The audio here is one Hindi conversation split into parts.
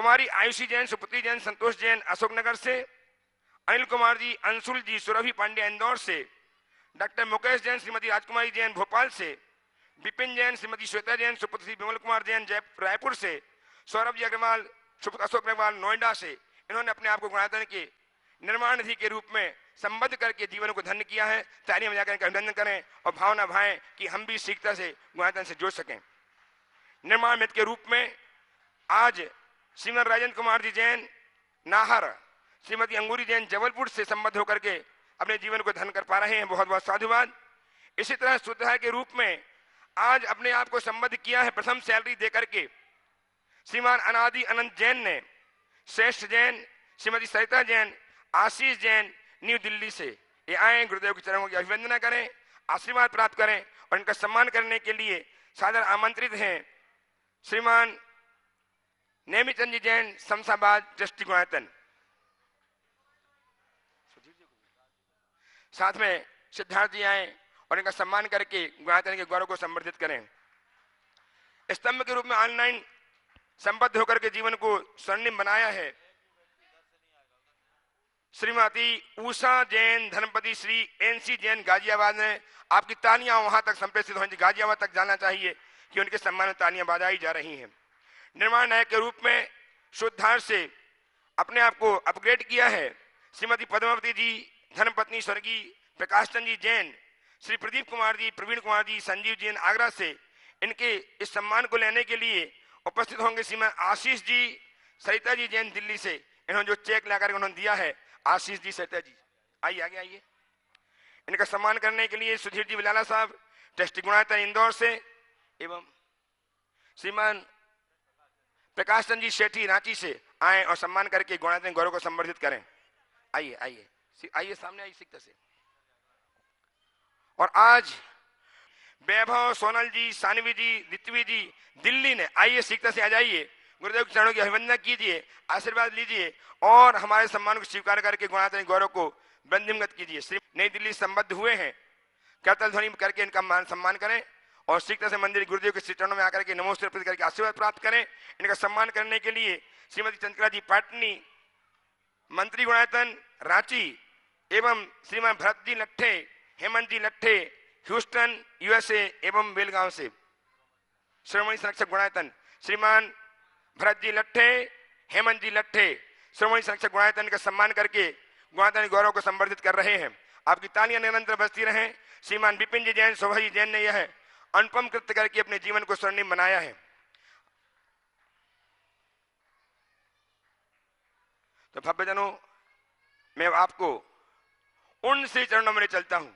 कुमारी आयुषी जैन, सुपुत्री जैन, संतोष जैन अशोकनगर से, अनिल कुमार जी, अंशुल जी, सुरभि पांडे इंदौर से, डॉक्टर मुकेश जैन, श्रीमती राजकुमारी जैन भोपाल से, विपिन जैन, श्रीमती श्वेता जैन, सुपुत्र श्री विमल कुमार जैन रायपुर से, सौरभ जी अग्रवाल, सुपुत्र अशोक अग्रवाल नोएडा से। इन्होंने अपने आप को गुणायतन के निर्माण निधि के रूप में संबद्ध करके जीवन को धन्य किया है। तालियां बजाकर इनका अभिनंदन करें और भावना भाएं कि हम भी शीघ्रता से गुणायतन से जुड़ सकें। निर्माण मित्र के रूप में आज श्रीमती राजेंद्र कुमार जी जैन नाहर, श्रीमती अंगूरी जैन जबलपुर से संबद्ध होकर के अपने जीवन को धन्य कर पा रहे हैं। बहुत बहुत साधुवाद। इसी तरह सूत्रधार के रूप में आज अपने आप को संबद्ध किया है प्रथम सैलरी देकर के श्रीमान अनादि अनंत जैन ने, श्रेष्ठ जैन, श्रीमती सरिता जैन, आशीष जैन न्यू दिल्ली से। ये आए, गुरुदेव के चरणों की अभिवंदना करें, आशीर्वाद प्राप्त करें और इनका सम्मान करने के लिए सादर आमंत्रित हैं श्रीमान नेमिचंद जी जैन, शमशाबाद ट्रस्टी गुणायतन। साथ में सिद्धार्थ जी आए और इनका सम्मान करके गुणायतन के गौरव को संवर्धित करें। स्तंभ के रूप में ऑनलाइन संबद्ध होकर के जीवन को स्वर्णिम बनाया है श्रीमती उषा जैन, धर्मपति श्री एनसी जैन गाजियाबाद ने। आपकी तालियां वहां तक संप्रेषित होंगी, गाजियाबाद तक जाना चाहिए कि उनके सम्मान में तालियां बजाई जा रही हैं। निर्माण नायक के रूप में शुद्धार से अपने आप को अपग्रेड किया है श्रीमती पद्मावती जी, धर्मपत्नी स्वर्गीय प्रकाश चंद जी जैन, श्री प्रदीप कुमार जी, प्रवीण कुमार जी, संजीव जैन आगरा से। इनके इस सम्मान को लेने के लिए उपस्थित होंगे श्रीमान आशीष जी, सरिता जी जैन दिल्ली से। इन्होंने जो चेक लाकर उन्होंने दिया है, आशीष जी, सरिता जी आइए आगे आइए। इनका सम्मान करने के लिए सुधीर जी बिलाला साहब ट्रस्टी गुणायतन इंदौर से एवं श्रीमान प्रकाश चंद जी शेठी रांची से आए और सम्मान करके गुणायतन गौरव को संवर्धित करें। आइए आइए आइए सामने आइए सिकता से। और आज वैभव, सोनल जी, सानवी जी, दित्वी जी दिल्ली ने, आइए सिकता से आ जाइए, गुरुदेव के चरणों की अभिवंदना कीजिए, आशीर्वाद लीजिए और हमारे सम्मान को स्वीकार करके गुणायतन गौरव को वृद्धिंगत कीजिए। श्री नई दिल्ली संबद्ध हुए हैं, करतल ध्वनि करके इनका मान सम्मान करें और शीघ्र से मंदिर गुरुदेव के श्री चरणों में आकर के नमोस्ते अर्पित करके आशीर्वाद प्राप्त करें। इनका सम्मान करने के लिए श्रीमती चंद्रिका जी पाटनी, मंत्री गुणायतन रांची एवं श्रीमान भरत जी लट्ठे, हेमंत जी लट्ठे ह्यूस्टन यूएसए एवं बेलगांव से। श्रोमणी संरक्षक गुणायतन श्रीमान भरत जी लट्ठे, हेमंत जी लट्ठे श्रोमणी संरक्षक गुणायतन का सम्मान करके गुणायतन गौरव को संवर्धित कर रहे हैं। आपकी तालियां निरंतर बजती रहें। श्रीमान विपिन जी जैन, शोभा जी जैन ने यह अनुपम कृत्य करके अपने जीवन को स्वर्णिम बनाया है। तो भव्यजनों, मैं आपको उन श्री चरणों में चलता हूं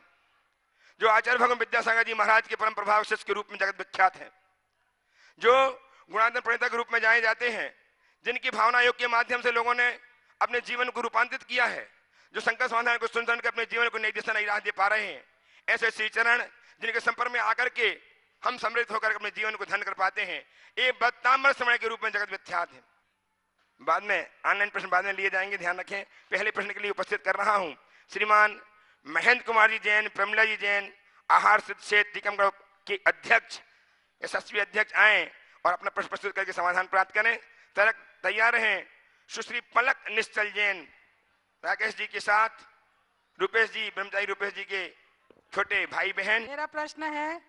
जो आचार्य भगवान विद्यासागर जी महाराज के परम प्रभाव शिष्य के रूप में जगत विख्यात है, जो गुणायतन प्रणेता के रूप में जाने जाते हैं, जिनकी भावना योग के माध्यम से लोगों ने अपने जीवन को रूपांतरित किया है, जो शंकर समाधान को सुन कर अपने जीवन को नई दिशा नई राह दे पा रहे हैं। ऐसे श्री चरण जिनके संपर्क में आकर के हम समृद्ध होकर अपने जीवन को धन्य कर पाते हैं, ये बत्ताम्र समय के रूप में जगत विख्यात है। बाद में ऑनलाइन प्रश्न बाद में लिए जाएंगे, ध्यान रखें। पहले प्रश्न के लिए उपस्थित कर रहा हूं श्रीमान महेंद्र कुमार जी जैन, प्रमिला जी जैन, आहार सिद्ध क्षेत्र टीकमगढ़ के अध्यक्ष, यशस्वी अध्यक्ष आए और अपना प्रश्न प्रस्तुत करके समाधान प्राप्त करें। तैयार रहें सुश्री पलक निश्चल जैन राकेश जी के साथ, रूपेश जी, ब्रह्मचारी रूपेश जी के छोटे भाई बहन। मेरा प्रश्न है,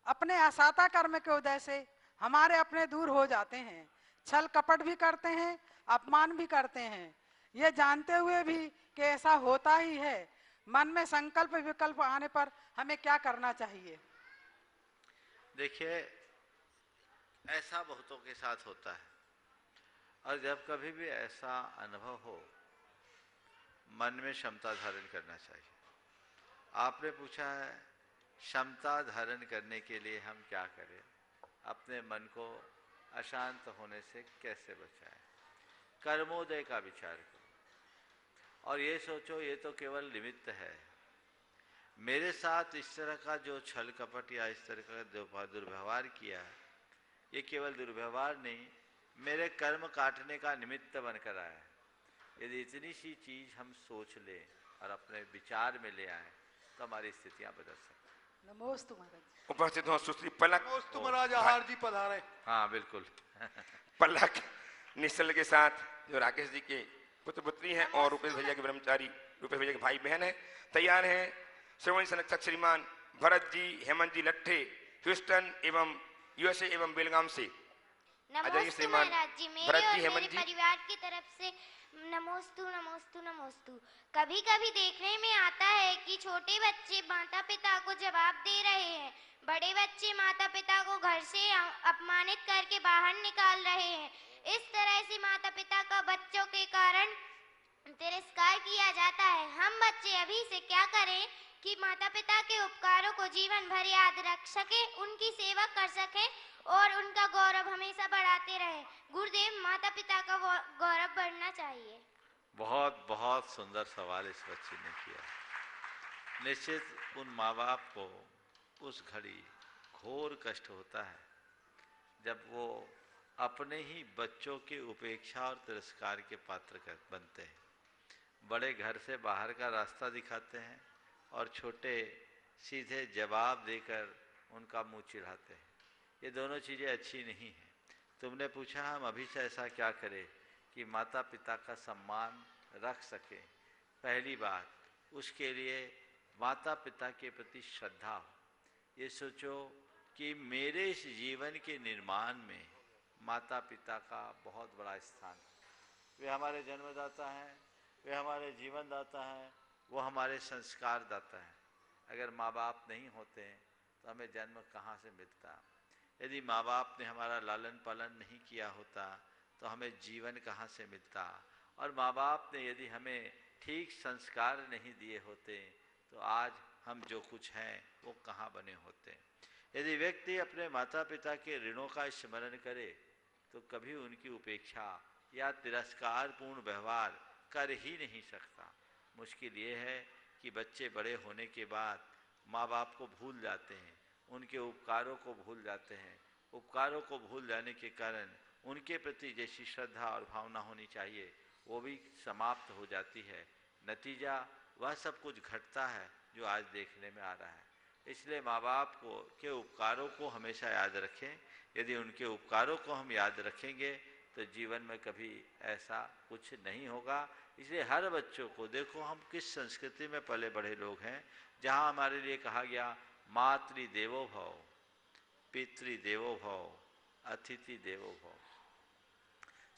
अपने असाता कर्म के उदय से हमारे अपने दूर हो जाते हैं, छल कपट भी करते हैं, अपमान भी करते हैं, ये जानते हुए भी कि ऐसा होता ही है, मन में संकल्प विकल्प आने पर हमें क्या करना चाहिए? देखिए, ऐसा बहुतों के साथ होता है और जब कभी भी ऐसा अनुभव हो, मन में क्षमता धारण करना चाहिए। आपने पूछा है क्षमता धारण करने के लिए हम क्या करें, अपने मन को अशांत होने से कैसे बचाएं। कर्मोदय का विचार करो और ये सोचो ये तो केवल निमित्त है, मेरे साथ इस तरह का जो छल कपट या इस तरह का दुर्व्यवहार किया है, ये केवल दुर्व्यवहार नहीं, मेरे कर्म काटने का निमित्त बनकर आया है। यदि इतनी सी चीज हम सोच लें और अपने विचार में ले आए तो हमारी स्थितियां बदल सकती। नमोस्तु महाराज। उपस्थित हो सुश्री पलक। नमोस्तु महाराज, आहार जी पधारे। हाँ बिल्कुल। पलक निश्चल के साथ जो राकेश जी के पुत्र पुत्री हैं और रूपेश भैया के ब्रह्मचारी रूपेश भैया के भाई बहन हैं, तैयार हैं श्रवण संरक्षक श्रीमान भरत जी, हेमंत जी लट्ठे, ह्यूस्टन एवं यूएसए एवं बेलगाम से। नमोस्तु महाराज जी, मेरे और मेरे परिवार की तरफ से नमोस्तु नमोस्तु नमोस्तु। कभी कभी देखने में आता है कि छोटे बच्चे माता पिता को जवाब दे रहे हैं, बड़े बच्चे माता पिता को घर से अपमानित करके बाहर निकाल रहे हैं। इस तरह से माता पिता का बच्चों के कारण तिरस्कार किया जाता है। हम बच्चे अभी से क्या करें कि माता पिता के उपकारों को जीवन भर याद रख सके, उनकी सेवा कर सके और उनका गौरव हमेशा बढ़ाते रहे। गुरुदेव, माता पिता का गौरव बढ़ना चाहिए। बहुत बहुत सुंदर सवाल इस बच्चे ने किया। निश्चित उन माँ बाप को उस घड़ी घोर कष्ट होता है जब वो अपने ही बच्चों की उपेक्षा और तिरस्कार के पात्र बनते हैं। बड़े घर से बाहर का रास्ता दिखाते हैं और छोटे सीधे जवाब देकर उनका मुंह चिढ़ाते हैं। ये दोनों चीज़ें अच्छी नहीं हैं। तुमने पूछा हम अभी से ऐसा क्या करें कि माता पिता का सम्मान रख सकें। पहली बात, उसके लिए माता पिता के प्रति श्रद्धा हो। ये सोचो कि मेरे इस जीवन के निर्माण में माता पिता का बहुत बड़ा स्थान है। वे हमारे जन्मदाता हैं, वे हमारे जीवन दाता हैं, वो हमारे संस्कार दाता हैं। अगर माँ बाप नहीं होते तो हमें जन्म कहाँ से मिलता? यदि माँ बाप ने हमारा लालन पालन नहीं किया होता तो हमें जीवन कहाँ से मिलता? और माँ बाप ने यदि हमें ठीक संस्कार नहीं दिए होते तो आज हम जो कुछ हैं वो कहाँ बने होते? यदि व्यक्ति अपने माता पिता के ऋणों का स्मरण करे तो कभी उनकी उपेक्षा या तिरस्कारपूर्ण व्यवहार कर ही नहीं सकता। मुश्किल ये है कि बच्चे बड़े होने के बाद माँ बाप को भूल जाते हैं, उनके उपकारों को भूल जाते हैं। उपकारों को भूल जाने के कारण उनके प्रति जैसी श्रद्धा और भावना होनी चाहिए वो भी समाप्त हो जाती है। नतीजा वह सब कुछ घटता है जो आज देखने में आ रहा है। इसलिए माँ बाप के उपकारों को हमेशा याद रखें। यदि उनके उपकारों को हम याद रखेंगे तो जीवन में कभी ऐसा कुछ नहीं होगा। इसलिए हर बच्चों को देखो, हम किस संस्कृति में पले बड़े लोग हैं जहाँ हमारे लिए कहा गया मातृ देवो भव, पितृ देवो भव, अतिथि देवो भव।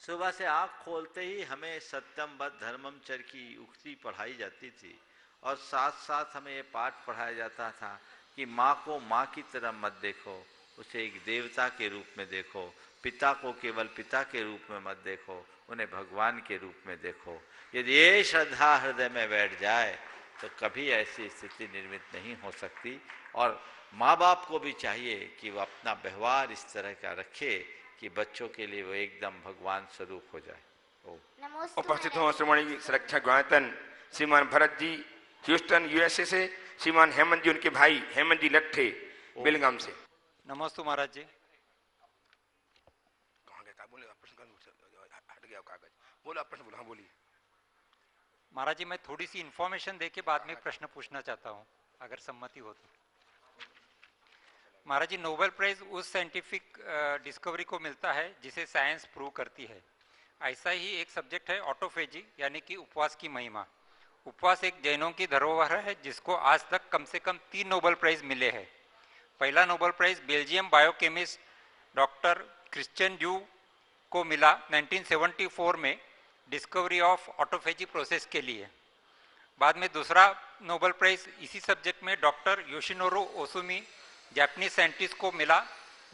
सुबह से आँख खोलते ही हमें सत्यम बद्ध धर्मम चर की उक्ति पढ़ाई जाती थी और साथ साथ हमें ये पाठ पढ़ाया जाता था कि माँ को माँ की तरह मत देखो, उसे एक देवता के रूप में देखो। पिता को केवल पिता के रूप में मत देखो, उन्हें भगवान के रूप में देखो। यदि ये श्रद्धा हृदय में बैठ जाए तो कभी ऐसी स्थिति निर्मित नहीं हो सकती। और माँ बाप को भी चाहिए कि वो अपना व्यवहार इस तरह का रखे कि बच्चों के लिए वो एकदम भगवान स्वरूप हो जाए। उपस्थित हो श्रोमणी सुरक्षा गवायतन श्रीमान भरत जी ह्यूस्टन यूएसए से, श्रीमान हेमंत जी उनके भाई हेमंत जी लट्ठे बेलगाम से। नमस्ते महाराज जी। कहाँ गया था? बोले हट गया कागज। बोलो आप प्रश्न बोलो। हाँ बोलिए महाराज जी, मैं थोड़ी सी इंफॉर्मेशन देके बाद में प्रश्न पूछना चाहता हूँ, अगर सम्मति हो तो। महाराज जी, नोबेल प्राइज उस साइंटिफिक डिस्कवरी को मिलता है जिसे साइंस प्रूव करती है। ऐसा ही एक सब्जेक्ट है ऑटोफेजी, यानी कि उपवास की महिमा। उपवास एक जैनों की धरोहर है जिसको आज तक कम से कम 3 नोबेल प्राइज मिले हैं। पहला Nobel prize Belgium biochemist doctor Christian Duve को मिला 1974 में डिस्कवरी ऑफ ऑटोफेजी प्रोसेस के लिए। बाद में दूसरा नोबेल प्राइज इसी सब्जेक्ट में डॉक्टर योशिनोरो ओसुमी जापानीज साइंटिस्ट को मिला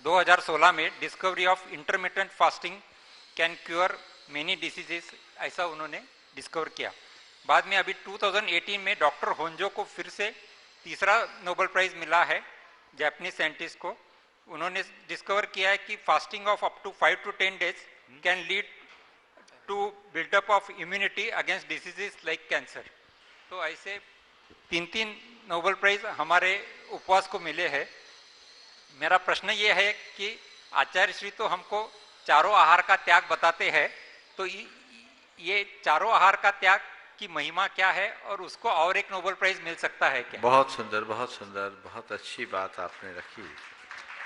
2016 में discovery of intermittent fasting can cure many diseases, ऐसा उन्होंने डिस्कवर किया। बाद में अभी 2018 में डॉक्टर होंजो को फिर से तीसरा नोबेल प्राइज मिला है जापानीज साइंटिस्ट को। उन्होंने डिस्कवर किया है कि fasting of up to 5 to 10 days can lead to buildup of immunity against diseases like cancer. तो ऐसे 3 नोबेल प्राइज हमारे उपवास को मिले हैं। मेरा प्रश्न ये है कि आचार्य श्री तो हमको चारों आहार का त्याग बताते हैं, तो ये चारों आहार का त्याग की महिमा क्या है और उसको और एक नोबेल प्राइज मिल सकता है क्या? बहुत सुंदर, बहुत सुंदर, बहुत अच्छी बात आपने रखी।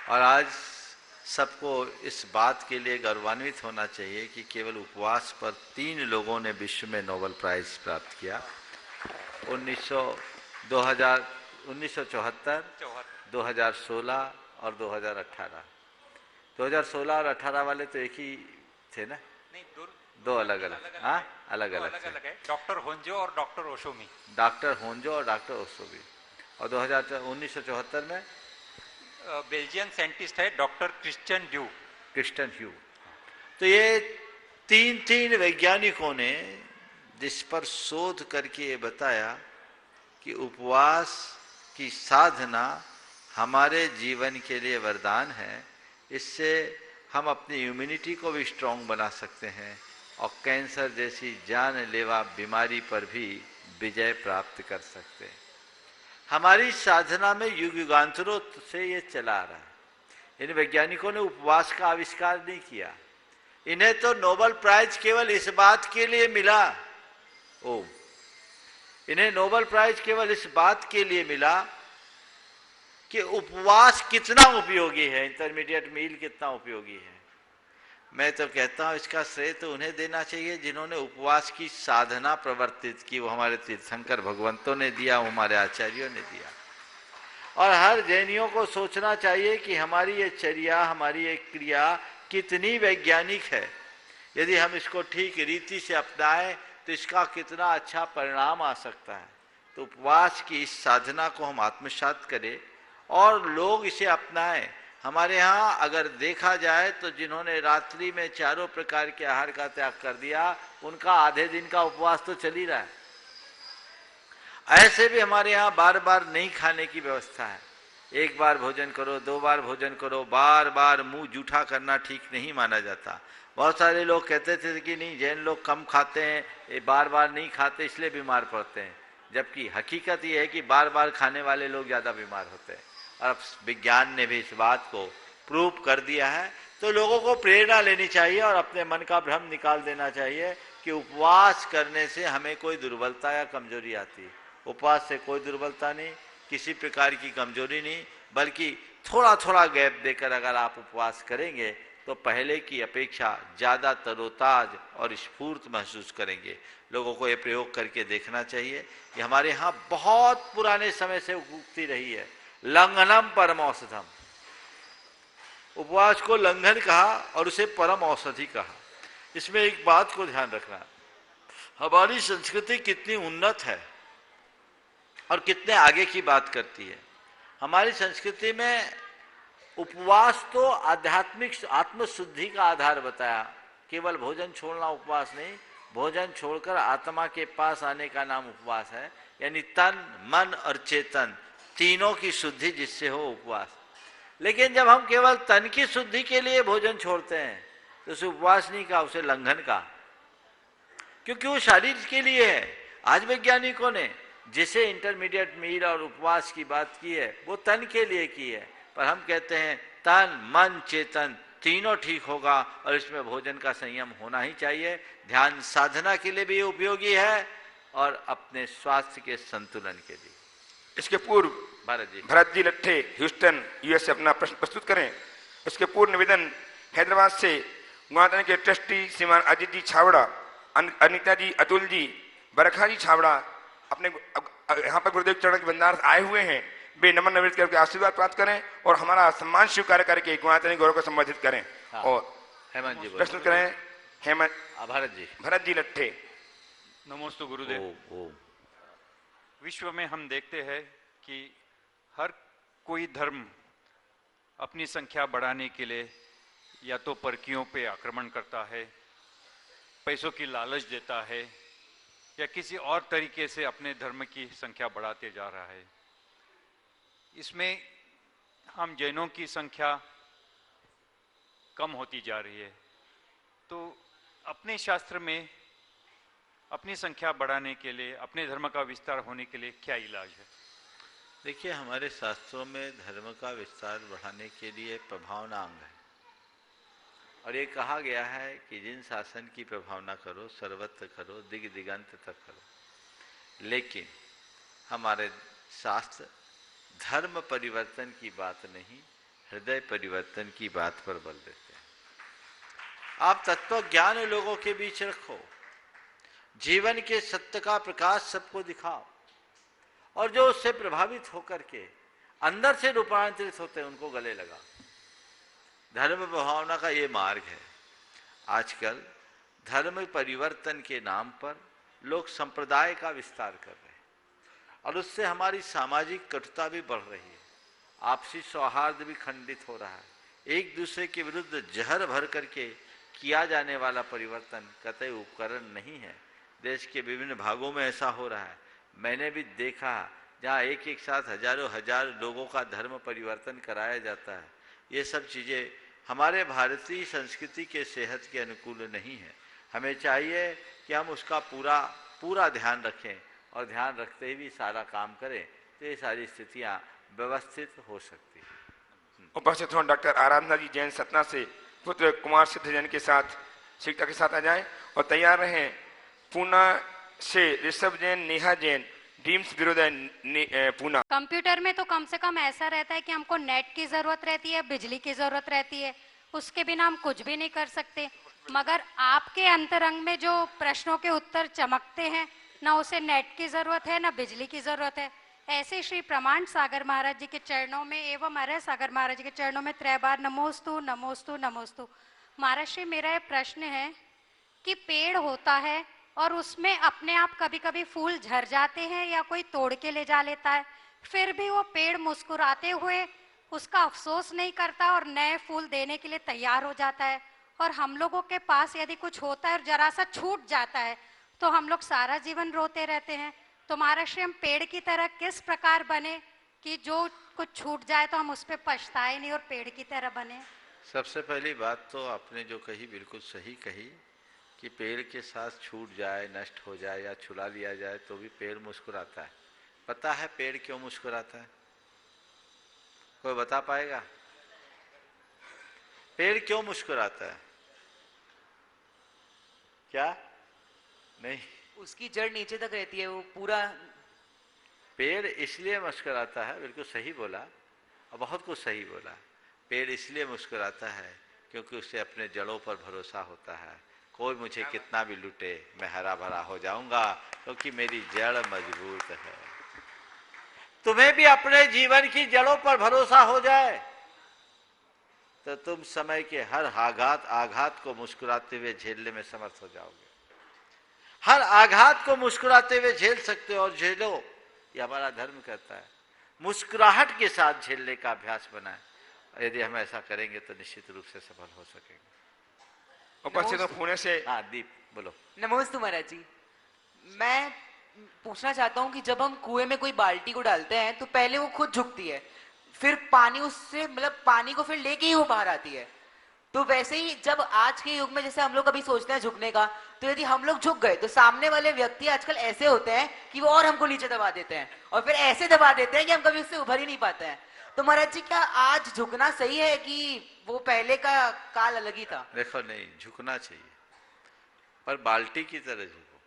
और आज सबको इस बात के लिए गौरवान्वित होना चाहिए कि केवल उपवास पर 3 लोगों ने विश्व में नोबेल प्राइज प्राप्त किया। 1974, 2016 और 2018। 2016 और 18 वाले तो एक ही थे ना? नहीं, दो अलग अलग, हाँ अलग अलग थे। डॉक्टर होंजो और डॉक्टर ओशोमी। डॉक्टर होंजो और डॉक्टर ओशोमी। और 1974 में बेल्जियन साइंटिस्ट है डॉक्टर क्रिश्चियन ड्यू। क्रिश्चियन ह्यू। तो ये तीन वैज्ञानिकों ने जिस पर शोध करके ये बताया कि उपवास की साधना हमारे जीवन के लिए वरदान है। इससे हम अपनी इम्यूनिटी को भी स्ट्रांग बना सकते हैं और कैंसर जैसी जानलेवा बीमारी पर भी विजय प्राप्त कर सकते हैं। हमारी साधना में युग युगांतरों से ये चला आ रहा है। इन वैज्ञानिकों ने उपवास का आविष्कार नहीं किया। इन्हें तो नोबेल प्राइज केवल इस बात के लिए मिला, इन्हें नोबेल प्राइज केवल इस बात के लिए मिला कि उपवास कितना उपयोगी है, इंटरमीडिएट मील कितना उपयोगी है। मैं तो कहता हूं इसका श्रेय तो उन्हें देना चाहिए जिन्होंने उपवास की साधना प्रवर्तित की। वो हमारे तीर्थंकर भगवंतों ने दिया, वो हमारे आचार्यों ने दिया। और हर जैनियों को सोचना चाहिए कि हमारी ये चर्या, हमारी ये क्रिया कितनी वैज्ञानिक है। यदि हम इसको ठीक रीति से अपनाएं तो इसका कितना अच्छा परिणाम आ सकता है। तो उपवास की इस साधना को हम आत्मसात करें और लोग इसे अपनाएं। हमारे यहाँ अगर देखा जाए तो जिन्होंने रात्रि में 4 प्रकार के आहार का त्याग कर दिया, उनका आधे दिन का उपवास तो चल ही रहा है। ऐसे भी हमारे यहाँ बार बार नहीं खाने की व्यवस्था है। 1 बार भोजन करो, 2 बार भोजन करो, बार बार मुंह जूठा करना ठीक नहीं माना जाता। बहुत सारे लोग कहते थे कि नहीं, जैन लोग कम खाते हैं, बार बार नहीं खाते इसलिए बीमार पड़ते हैं। जबकि हकीकत ये है कि बार बार खाने वाले लोग ज़्यादा बीमार होते हैं। और अब विज्ञान ने भी इस बात को प्रूव कर दिया है। तो लोगों को प्रेरणा लेनी चाहिए और अपने मन का भ्रम निकाल देना चाहिए कि उपवास करने से हमें कोई दुर्बलता या कमजोरी आती है। उपवास से कोई दुर्बलता नहीं, किसी प्रकार की कमजोरी नहीं, बल्कि थोड़ा थोड़ा गैप देकर अगर आप उपवास करेंगे तो पहले की अपेक्षा ज़्यादा तरोताज और स्फूर्त महसूस करेंगे। लोगों को ये प्रयोग करके देखना चाहिए कि हमारे यहाँ बहुत पुराने समय से उक्ति रही है, लंघनम परम औषधम। उपवास को लंघन कहा और उसे परम औषधि कहा। इसमें एक बात को ध्यान रखना, हमारी संस्कृति कितनी उन्नत है और कितने आगे की बात करती है। हमारी संस्कृति में उपवास तो आध्यात्मिक आत्मशुद्धि का आधार बताया। केवल भोजन छोड़ना उपवास नहीं, भोजन छोड़कर आत्मा के पास आने का नाम उपवास है। यानी तन, मन और चेतन तीनों की शुद्धि जिससे हो उपवास। लेकिन जब हम केवल तन की शुद्धि के लिए भोजन छोड़ते हैं तो उसे उपवास नहीं कहा, उसे लंघन कहा, क्योंकि वो शरीर के लिए है। आज वैज्ञानिकों ने जिसे इंटरमीडिएट मील और उपवास की बात की है वो तन के लिए की है, पर हम कहते हैं तन, मन, चेतन तीनों ठीक होगा और इसमें भोजन का संयम होना ही चाहिए। ध्यान साधना के लिए भी उपयोगी है और अपने स्वास्थ्य के संतुलन के लिए। इसके पूर्व भरत जी लट्ठे ह्यूस्टन यूएस से अपना प्रश्न प्रस्तुत करें। इसके पूर्व निवेदन हैदराबाद से गुणातन के ट्रस्टी श्रीमान अजीत जी छावड़ा, अनिता जी, अतुल जी, बरखा जी छावड़ा अपने यहाँ पर गुरुदेव चरण के भंडार आए हुए हैं। वे नमन नमित करके आशीर्वाद प्राप्त करें और हमारा सम्मान स्वीकार करके गुणातन गौरव को संबोधित करें। हाँ। और हेमंत जी प्रश्न करें। हेमंत भरत जी लट्ठे। नमोस्तु गुरुदेव। विश्व में हम देखते हैं कि हर कोई धर्म अपनी संख्या बढ़ाने के लिए या तो परकियों पे आक्रमण करता है, पैसों की लालच देता है, या किसी और तरीके से अपने धर्म की संख्या बढ़ाते जा रहा है। इसमें हम जैनों की संख्या कम होती जा रही है। तो अपने शास्त्र में अपनी संख्या बढ़ाने के लिए, अपने धर्म का विस्तार होने के लिए क्या इलाज है? देखिए, हमारे शास्त्रों में धर्म का विस्तार बढ़ाने के लिए प्रभावना अंग है और ये कहा गया है कि जिन शासन की प्रभावना करो सर्वत्र करो, दिग दिगंत तक करो। लेकिन हमारे शास्त्र धर्म परिवर्तन की बात नहीं, हृदय परिवर्तन की बात पर बल देते हैं। आप तत्व ज्ञान लोगों के बीच रखो, जीवन के सत्य का प्रकाश सबको दिखाओ, और जो उससे प्रभावित होकर के अंदर से रूपांतरित होते हैं उनको गले लगा। धर्म भावना का ये मार्ग है। आजकल धर्म परिवर्तन के नाम पर लोग संप्रदाय का विस्तार कर रहे हैं और उससे हमारी सामाजिक कटुता भी बढ़ रही है, आपसी सौहार्द भी खंडित हो रहा है। एक दूसरे के विरुद्ध जहर भर करके किया जाने वाला परिवर्तन कतई उपकरण नहीं है। देश के विभिन्न भागों में ऐसा हो रहा है। मैंने भी देखा जहाँ एक एक साथ हजारों हजार लोगों का धर्म परिवर्तन कराया जाता है। ये सब चीज़ें हमारे भारतीय संस्कृति के सेहत के अनुकूल नहीं है। हमें चाहिए कि हम उसका पूरा ध्यान रखें और ध्यान रखते ही भी सारा काम करें, तो ये सारी स्थितियाँ व्यवस्थित हो सकती है। उपस्थित हों डॉक्टर आराधना जी जैन सतना से पुत्र कुमार सिद्ध जैन के साथ शिक्षक के साथ आ जाएं और तैयार रहें। पूना से ऋषभ जैन, नेहा जैन, ड्रीम्स विरोधय पूना। कंप्यूटर में तो कम से कम ऐसा रहता है कि हमको नेट की जरूरत रहती है, बिजली की जरूरत रहती है, उसके बिना हम कुछ भी नहीं कर सकते। मगर आपके अंतरंग में जो प्रश्नों के उत्तर चमकते हैं, ना उसे नेट की जरूरत है ना बिजली की जरूरत है। ऐसे श्री प्रमाण सागर महाराज जी के चरणों में एवं अरय सागर महाराज जी के चरणों में 3 बार नमोस्तु नमोस्तु नमोस्तु। महाराज श्री, मेरा ये प्रश्न है कि पेड़ होता है और उसमें अपने आप कभी कभी फूल झर जाते हैं या कोई तोड़ के ले जा लेता है, फिर भी वो पेड़ मुस्कुराते हुए उसका अफसोस नहीं करता और नए फूल देने के लिए तैयार हो जाता है। और हम लोगों के पास यदि कुछ होता है और जरा सा छूट जाता है तो हम लोग सारा जीवन रोते रहते हैं। तो महाराष्ट्र हम पेड़ की तरह किस प्रकार बने कि जो कुछ छूट जाए तो हम उस पर पछताए नहीं और पेड़ की तरह बने। सबसे पहली बात तो आपने जो कही बिल्कुल सही कही कि पेड़ के साथ छूट जाए, नष्ट हो जाए या छुला लिया जाए तो भी पेड़ मुस्कुराता है। पता है पेड़ क्यों मुस्कुराता है? कोई बता पाएगा? पेड़ क्यों मुस्कुराता है? क्या नहीं? उसकी जड़ नीचे तक रहती है, वो पूरा। पेड़ इसलिए मुस्कुराता है, बिल्कुल सही बोला और बहुत कुछ सही बोला। पेड़ इसलिए मुस्कुराता है क्योंकि उसे अपने जड़ों पर भरोसा होता है। कोई मुझे कितना भी लूटे मैं हरा भरा हो जाऊंगा क्योंकि मेरी जड़ मजबूत है। तुम्हें भी अपने जीवन की जड़ों पर भरोसा हो जाए तो तुम समय के हर आघात को मुस्कुराते हुए झेलने में समर्थ हो जाओगे। हर आघात को मुस्कुराते हुए झेल सकते हो और झेलो, ये हमारा धर्म कहता है। मुस्कुराहट के साथ झेलने का अभ्यास बनाए। यदि हम ऐसा करेंगे तो निश्चित रूप से सफल हो सकेंगे। उपस्थित हो पुणे से। हाँ दीप बोलो। नमोस्तु महाराज जी, मैं पूछना चाहता हूँ कि जब हम कुएं में कोई बाल्टी को डालते हैं तो पहले वो खुद झुकती है, फिर पानी उससे मतलब पानी को फिर लेके ही वो बाहर आती है। तो वैसे ही जब आज के युग में जैसे हम लोग कभी सोचते हैं झुकने का, तो यदि हम लोग झुक गए तो सामने वाले व्यक्ति आजकल ऐसे होते हैं कि वो और हमको नीचे दबा देते हैं और फिर ऐसे दबा देते हैं कि हम कभी उससे उभर ही नहीं पाते हैं। तो महाराज जी, क्या आज झुकना सही है कि वो पहले का काल अलग ही था? देखो, नहीं झुकना चाहिए पर बाल्टी की तरह झुको।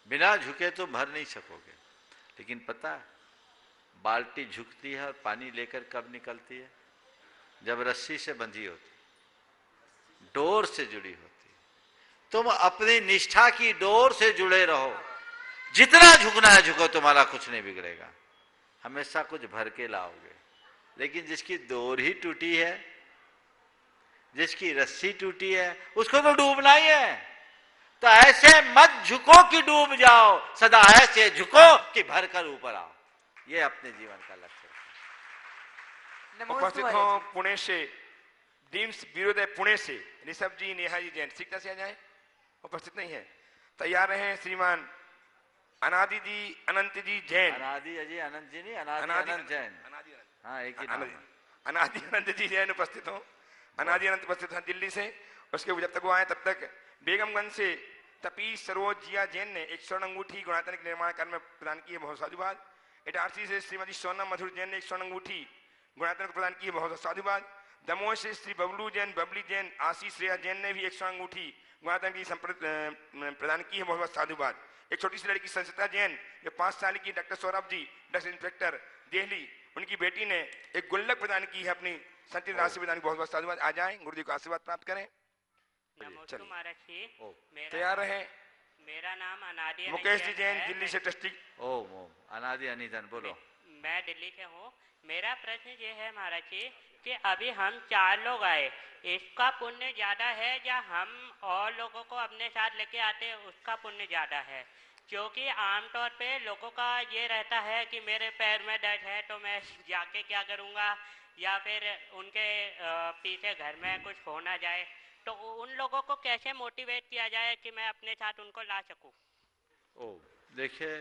बिना झुके तो भर नहीं सकोगे। लेकिन पता है बाल्टी झुकती है और पानी लेकर कब निकलती है? जब रस्सी से बंधी होती, डोर से जुड़ी होती। तुम अपनी निष्ठा की डोर से जुड़े रहो। जितना झुकना है झुको, तुम्हारा कुछ नहीं बिगड़ेगा। हमेशा कुछ भर के लाओगे। लेकिन जिसकी डोर ही टूटी है, जिसकी रस्सी टूटी है, उसको तो डूबना ही है। तो ऐसे मत झुको कि डूब जाओ, सदा ऐसे झुको कि भर कर ऊपर आओ। ये अपने जीवन का लक्ष्य है। उपस्थित हो पुणे से ड्रीम्स विरोधय पुणे से ऋषभ जी, नेहा जी जैन सीखता से आ जाए। उपस्थित नहीं है, तैयार रहे श्रीमान अनादि जी, अनंत जी जैन। अनादि जी अनंत जी नहीं, अनादि अनंत जैन। हाँ, एक ही नाम है। अनादि अनंत जी जैन उपस्थित हो। अनादि अनंत उपस्थित हैं दिल्ली से। उसके जब तक वो आए तब तक बेगमगंज से तपीश सरोज जिया जैन ने एक स्वर्ण अंगूठी गुणात्मक निर्माण कार्य में प्रदान की है, बहुत साधुवाद। इटारसी से श्रीमती सोना मधुर जैन ने एक स्वर्ण अंगूठी गुणात्मक प्रदान की है, बहुत साधुवाद। दमोह से श्री बबलू जैन, बबली जैन, आशीष श्रेया जैन ने भी एक स्वर्ण अंगूठी गुणात्मक की प्रदान की है, बहुत साधुवाद। एक छोटी सी लड़की संस्था जैन जो 5 साल की, doctor Saurabh ji, doctor inspector Delhi, उनकी बेटी ने एक गुल्लक प्रदान की है, अपनी संचित राशि प्रदान की। बहुत बहुत साधुवाद। आ जाएं, गुरुदेव का आशीर्वाद प्राप्त करें। नमस्ते महाराज जी। तैयार रहे। मेरा नाम अनादि मुकेश जी जैन, दिल्ली से ट्रस्टी। ओम ओम अनादि अनिधन बोलो। मैं दिल्ली से हूँ। मेरा प्रश्न ये है महाराज जी कि अभी हम 4 लोग आए, इसका पुण्य ज्यादा है या हम और लोगों को अपने साथ लेके आते हैं उसका पुण्य ज्यादा है? क्योंकि आमतौर पे लोगों का ये रहता है कि मेरे पैर में दर्द है तो मैं जाके क्या करूँगा, या फिर उनके पीछे घर में कुछ हो ना जाए, तो उन लोगों को कैसे मोटिवेट किया जाए कि मैं अपने साथ उनको ला सकूं? देखिए,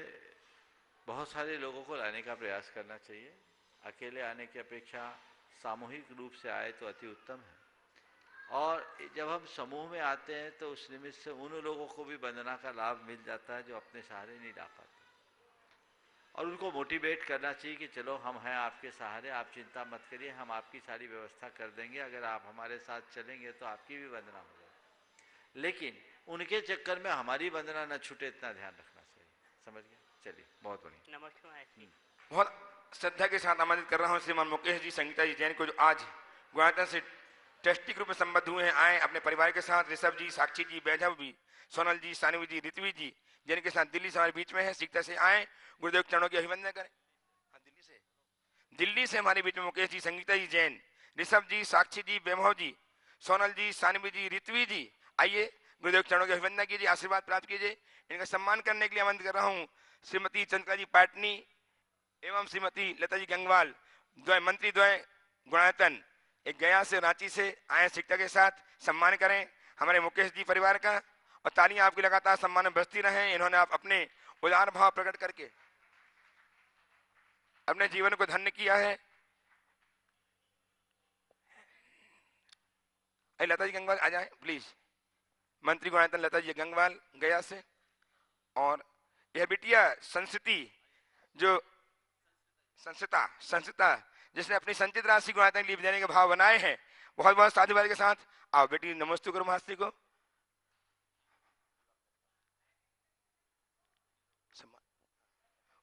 बहुत सारे लोगों को लाने का प्रयास करना चाहिए। अकेले आने की अपेक्षा सामूहिक रूप से आए तो अति उत्तम है। और जब हम समूह में आते हैं तो उस निमित्त से उन लोगों को भी वंदना का लाभ मिल जाता है जो अपने सहारे नहीं ला पाते, और उनको मोटिवेट करना चाहिए कि चलो हम हैं आपके सहारे, आप चिंता मत करिए, हम आपकी सारी व्यवस्था कर देंगे, अगर आप हमारे साथ चलेंगे तो आपकी भी वंदना हो जाएगी। लेकिन उनके चक्कर में हमारी वंदना न छूटे, इतना ध्यान रखना चाहिए। समझ गए? चलिए, बहुत बढ़िया। नमस्कार। बहुत श्रद्धा के साथ आमंत्रित कर रहा हूँ श्रीमान मुकेश जी, संगीता जी जैन को, जो आज गुवाहाटी से ट्रस्टी के रूप में संबद्ध हुए हैं। आए अपने परिवार के साथ। ऋषभ जी, साक्षी जी, वैभव जी, सोनल जी, सानवी जी, ऋत्वी जी जिनके साथ दिल्ली से हमारे बीच में है, सीखता से आए। गुरुदेव के चरणों की अभिवंदना करें। दिल्ली से हमारे बीच में मुकेश जी, संगीता जी जैन, ऋषभ जी, साक्षी जी, वैभव जी, सोनल जी, सानवी जी, ऋत्वी जी, आइए गुरुदेव के चरणों की अभिवंदना कीजिए, आशीर्वाद प्राप्त कीजिए। इनका सम्मान करने के लिए आमंत्रित कर रहा हूँ श्रीमती चंद्रिका जी पाटनी एवं श्रीमती लता जी गंगवाल, द्वय मंत्री द्वय गुणायतन, एक गया से रांची से आए शिक्षा के साथ। सम्मान करें हमारे मुकेश जी परिवार का, और तालियां आपकी लगातार सम्मान में बजती रहें। इन्होंने आप अपने उदार भाव प्रकट करके अपने जीवन को धन्य किया है। लता जी गंगवाल आ जाए प्लीज, मंत्री गुणायतन लता जी गंगवाल गया से। और यह बिटिया संस्कृति, जो संस्था जिसने अपनी संचित राशि गुणायतन के लिए देने के भाव बनाए हैं, बहुत बहुत साधुवाद के साथ आओ बेटी, नमस्ते करो महास्त्री को।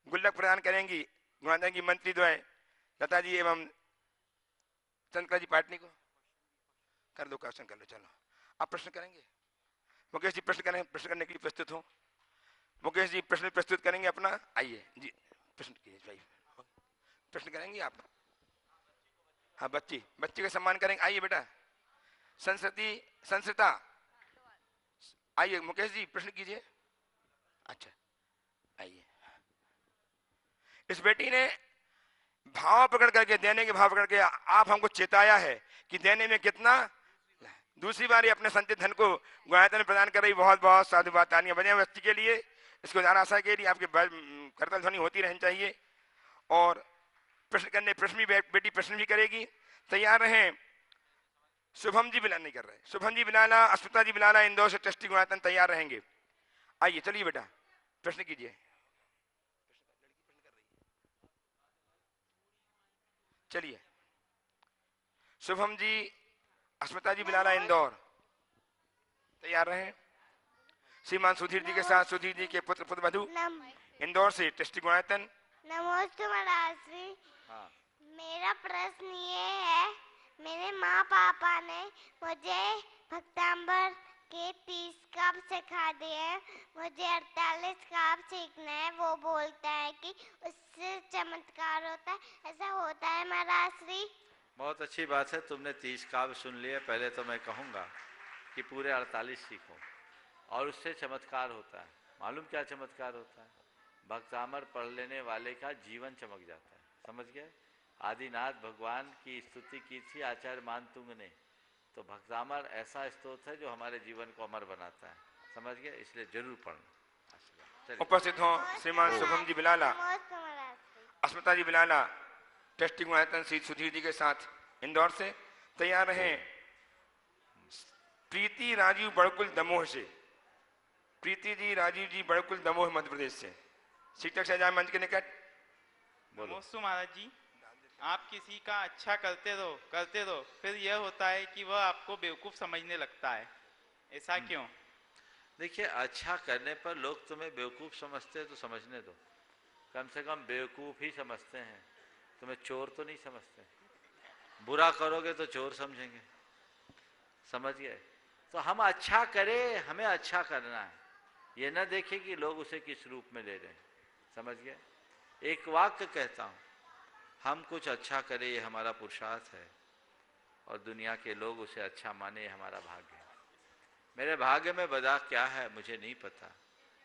गुल्लक प्रदान करेंगी गुणायतन की मंत्री द्वय लता जी एवं चंद्रिका जी पाटनी को। कर दो, क्वेश्चन कर लो। चलो, आप प्रश्न करेंगे? मुकेश जी प्रश्न करें, प्रश्न करने के लिए प्रस्तुत हो। मुकेश जी प्रश्न प्रस्तुत करेंगे अपना, आइए जी प्रश्न कीजिए भाई। प्रश्न करेंगे आप? हाँ, बच्ची का सम्मान करेंगे। आइए बेटा, संस्था आइए। मुकेश जी प्रश्न कीजिए। अच्छा, आइए। इस बेटी ने भाव प्रकट करके, देने के भाव प्रकट करके आप हमको चेताया है कि देने में कितना। दूसरी बार अपने संचित धन को गुणायतन में प्रदान कर रही। बहुत बहुत साधुवाद, तालियां बजाएं बच्ची के लिए। इसको ज्यादा आशा के लिए आपके करतल ध्वनि होती रहनी चाहिए। और प्रश्न करने, प्रश्न भी बेटी प्रश्न भी करेगी। तैयार रहें। शुभम जी बिलाल नहीं कर रहे, शुभम जी बिलाला, अस्मिता जी बिलाला, इंदौर से ट्रस्टी गुणायतन तैयार रहेंगे। आइए, चलिए बेटा प्रश्न कीजिए। चलिए, शुभम जी, अस्मिता जी बिलाला, इंदौर तैयार रहे। श्रीमान सुधीर जी के साथ सुधीर जी के पुत्र वधु इंदौर से ट्रस्टी गुणायतन। नमस्ते महाराज जी। हाँ। मेरा प्रश्न ये है, मेरे माँ पापा ने मुझे भक्तांबर के 30 काप सिखा दिए हैं, मुझे 48 काप सीखना है। वो बोलता है कि उससे चमत्कार होता है, ऐसा होता है महाराज श्री? बहुत अच्छी बात है, तुमने 30 काव्य सुन लिए। पहले तो मैं कहूँगा कि पूरे 48 सीखो, और उससे चमत्कार होता है। मालूम क्या चमत्कार होता है? भक्तामर पढ़ लेने वाले का जीवन चमक जाता है। समझ गए? आदिनाथ भगवान की स्तुति की थी आचार्य मानतुंग ने, तो भक्तामर ऐसा स्तोत्र है जो हमारे जीवन को अमर बनाता है। समझ गए? इसलिए जरूर पढ़ना। उपस्थित हो श्रीमान शुभम जी बिलाला, अस्मिता जी बिलाला, ट्रस्टी गुणायतन श्री सुधीर जी के साथ इंदौर से। तैयार रहे। प्रीति राजीव बड़कुल दमोह से, प्रीति जी राजीव जी बड़कुल दमोह मध्य प्रदेश से। शिक्षक से जाए मंच के निकट। नमस्ते महाराज जी। आप किसी का अच्छा करते रहो, फिर यह होता है कि वह आपको बेवकूफ समझने लगता है, ऐसा क्यों? देखिए, अच्छा करने पर लोग तुम्हें बेवकूफ समझते हैं तो समझने दो, कम से कम बेवकूफ ही समझते हैं। तुम्हें चोर तो नहीं समझते, बुरा करोगे तो चोर समझेंगे, समझ गए? तो हम अच्छा करें, हमें अच्छा करना है, ये ना देखें कि लोग उसे किस रूप में ले रहे हैं, समझ गए? एक वाक्य कहता हूं, हम कुछ अच्छा करें ये हमारा पुरुषार्थ है, और दुनिया के लोग उसे अच्छा माने ये हमारा भाग्य है। मेरे भाग्य में बदा क्या है मुझे नहीं पता,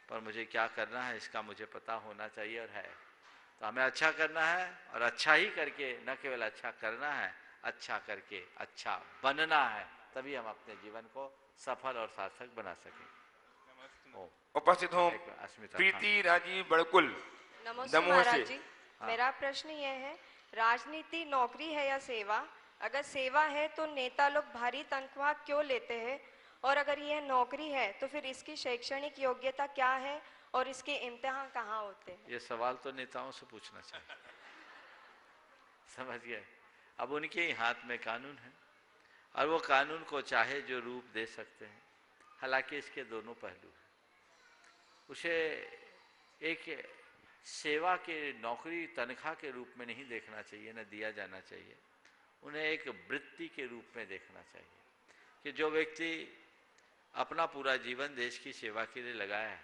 पर मुझे क्या करना है इसका मुझे पता होना चाहिए और है। तो हमें अच्छा करना है, और अच्छा ही करके, न केवल अच्छा करना है, अच्छा करके अच्छा बनना है, तभी हम अपने जीवन को सफल और सार्थक बना सकें। उपस्थित हो अस्मिता प्रीति राजीव बड़कुल नमस्ते महाराज जी। मेरा प्रश्न यह है, राजनीति नौकरी है या सेवा? अगर सेवा है तो नेता लोग भारी तनख्वाह क्यों लेते हैं, और अगर यह नौकरी है तो फिर इसकी शैक्षणिक योग्यता क्या है और इसके इम्तिहान कहाँ होते हैं? ये सवाल तो नेताओं से पूछना चाहिए, समझ गए? अब उनके ही हाथ में कानून है, और वो कानून को चाहे जो रूप दे सकते हैं। हालांकि इसके दोनों पहलू हैं। उसे एक सेवा के, नौकरी तनख्वाह के रूप में नहीं देखना चाहिए, न दिया जाना चाहिए। उन्हें एक वृत्ति के रूप में देखना चाहिए कि जो व्यक्ति अपना पूरा जीवन देश की सेवा के लिए लगाया है,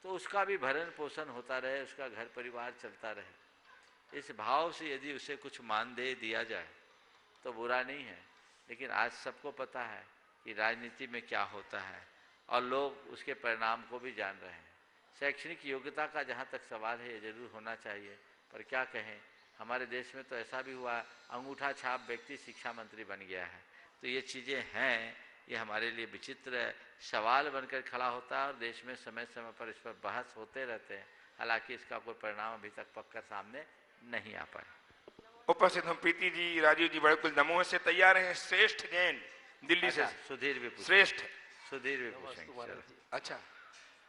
तो उसका भी भरण पोषण होता रहे, उसका घर परिवार चलता रहे। इस भाव से यदि उसे कुछ मानदेय दिया जाए तो बुरा नहीं है। लेकिन आज सबको पता है कि राजनीति में क्या होता है, और लोग उसके परिणाम को भी जान रहे हैं। शैक्षणिक योग्यता का जहाँ तक सवाल है, ये जरूर होना चाहिए, पर क्या कहें, हमारे देश में तो ऐसा भी हुआ, अंगूठा छाप व्यक्ति शिक्षा मंत्री बन गया है। तो ये चीज़ें हैं, ये हमारे लिए विचित्र सवाल बनकर खड़ा होता है, और देश में समय समय पर इस पर बहस होते रहते हैं। हालांकि इसका कोई परिणाम अभी तक पक्का सामने नहीं आ पाया। उपस्थित हम प्रीति जी राजीव जी बड़कुल दमोह से तैयार हैं श्रेष्ठ जैन दिल्ली से। सुधीर भी श्रेष्ठ सुधीर भी पूछेंगे। अच्छा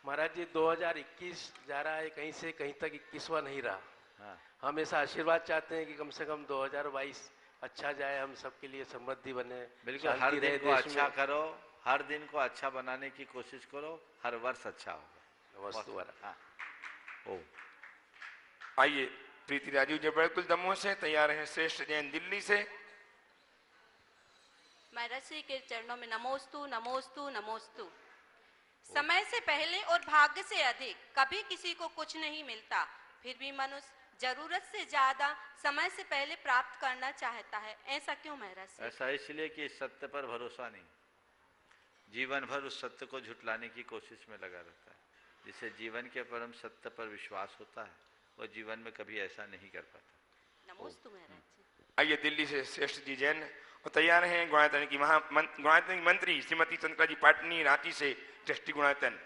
महाराज जी, 2021 जा रहा है, कहीं से कहीं तक 21वां नहीं रहा। हाँ। हम ऐसा आशीर्वाद चाहते हैं कि कम से कम 2022 अच्छा जाए, हम सबके लिए समृद्धि बने। बिल्कुल, हर दिन को अच्छा करो, हर दिन को अच्छा बनाने की कोशिश करो, हर वर्ष अच्छा होगा। नमस्ते। हाँ। ओ आइए प्रीति राजीव जी बड़कुल दमोह से तैयार हैं श्रेष्ठ जैन दिल्ली से। महाराज श्री के चरणों में नमोस्तु नमोस्तु नमोस्तु। समय से पहले और भाग्य से अधिक कभी किसी को कुछ नहीं मिलता, फिर भी मनुष्य जरूरत से ज्यादा समय से पहले प्राप्त करना चाहता है। ऐसा क्यों महाराज? ऐसा इसलिए कि इस सत्य पर भरोसा नहीं, जीवन भर उस सत्य को झुटलाने की कोशिश में लगा रहता है। जिसे जीवन के परम सत्य पर विश्वास होता है, वो जीवन में कभी ऐसा नहीं कर पाता। नमोस्तु महाराज जी। आइए दिल्ली से श्रेष्ठ जी जैन और तैयार हैं गुणायतन की गुणायतन मंत्री श्रीमती चंद्रिका जी पाटनी रांची से ट्रस्टी गुणायतन।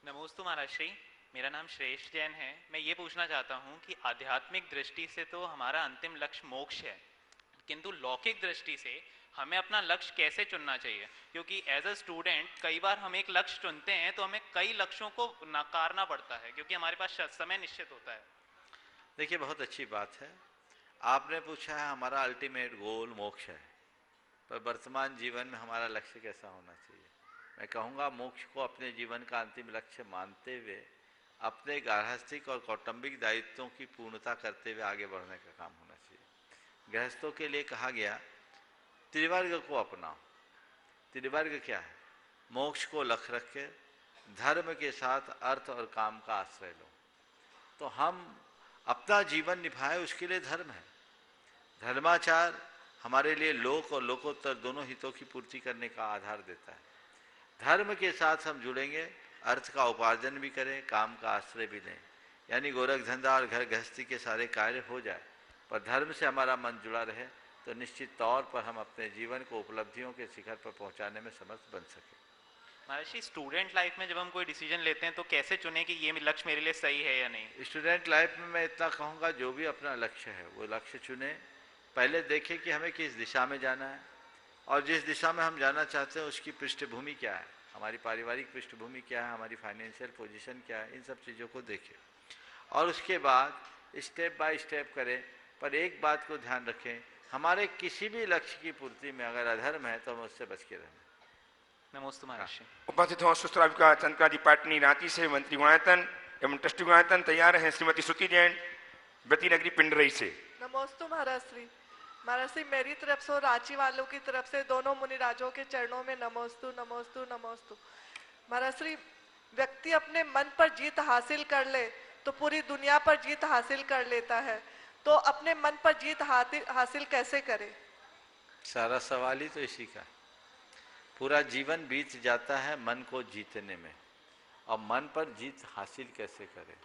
नमोस्तु महाराज श्री, मेरा नाम श्रेष्ठ जैन है। मैं ये पूछना चाहता हूँ कि आध्यात्मिक दृष्टि से तो हमारा अंतिम लक्ष्य मोक्ष है, किंतु लौकिक दृष्टि से हमें अपना लक्ष्य कैसे चुनना चाहिए? क्योंकि एज अ स्टूडेंट कई बार हम एक लक्ष्य चुनते हैं तो हमें कई लक्ष्यों को नकारना पड़ता है, क्योंकि हमारे पास समय निश्चित होता है। देखिए, बहुत अच्छी बात है आपने पूछा है। हमारा अल्टीमेट गोल मोक्ष है, पर वर्तमान जीवन में हमारा लक्ष्य कैसा होना चाहिए? मैं कहूँगा मोक्ष को अपने जीवन का अंतिम लक्ष्य मानते हुए अपने गार्हस्थ्यिक और कौटुंबिक दायित्वों की पूर्णता करते हुए आगे बढ़ने का काम होना चाहिए। गृहस्थों के लिए कहा गया त्रिवर्ग को अपनाओ। त्रिवर्ग क्या है? मोक्ष को लक्ष्य रख के धर्म के साथ अर्थ और काम का आश्रय लो। तो हम अपना जीवन निभाए, उसके लिए धर्म है। धर्माचार हमारे लिए लोक और लोकोत्तर दोनों हितों की पूर्ति करने का आधार देता है। धर्म के साथ हम जुड़ेंगे, अर्थ का उपार्जन भी करें, काम का आश्रय भी लें, यानी गोरख धंधा और घर गृहस्थी के सारे कार्य हो जाए, पर धर्म से हमारा मन जुड़ा रहे, तो निश्चित तौर पर हम अपने जीवन को उपलब्धियों के शिखर पर पहुंचाने में समर्थ बन सके। महाराज, स्टूडेंट लाइफ में जब हम कोई डिसीजन लेते हैं तो कैसे चुने कि ये लक्ष्य मेरे लिए सही है या नहीं? स्टूडेंट लाइफ में मैं इतना कहूँगा, जो भी अपना लक्ष्य है वो लक्ष्य चुने। पहले देखें कि हमें किस दिशा में जाना है, और जिस दिशा में हम जाना चाहते हैं उसकी पृष्ठभूमि क्या है, हमारी पारिवारिक पृष्ठभूमि क्या है, हमारी फाइनेंशियल पोजीशन क्या है, इन सब चीज़ों को देखें और उसके बाद स्टेप बाय स्टेप करें। पर एक बात को ध्यान रखें, हमारे किसी भी लक्ष्य की पूर्ति में अगर अधर्म है तो हम उससे बच के रहें। नमस्ते महाराज। उपस्थित हो सुश्राविका चंद्रिका जी पाटनी रांची से मंत्री गुणायतन एवं ट्रस्टी गुणायतन। तैयार हैं श्रीमती श्रुति जैन व्रती नगरी पिंडरई से। नमोस्तु महाराज श्री। महाराज श्री, मेरी तरफ से और रांची वालों की तरफ से दोनों मुनिराजों के चरणों में नमोस्तु नमोस्तु नमोस्तु। महाराज श्री, व्यक्ति अपने मन पर जीत हासिल कर ले तो पूरी दुनिया पर जीत हासिल कर लेता है, तो अपने मन पर जीत हासिल कैसे करे? सारा सवाल ही तो इसी का। पूरा जीवन बीत जाता है मन को जीतने में, और मन पर जीत हासिल कैसे करे?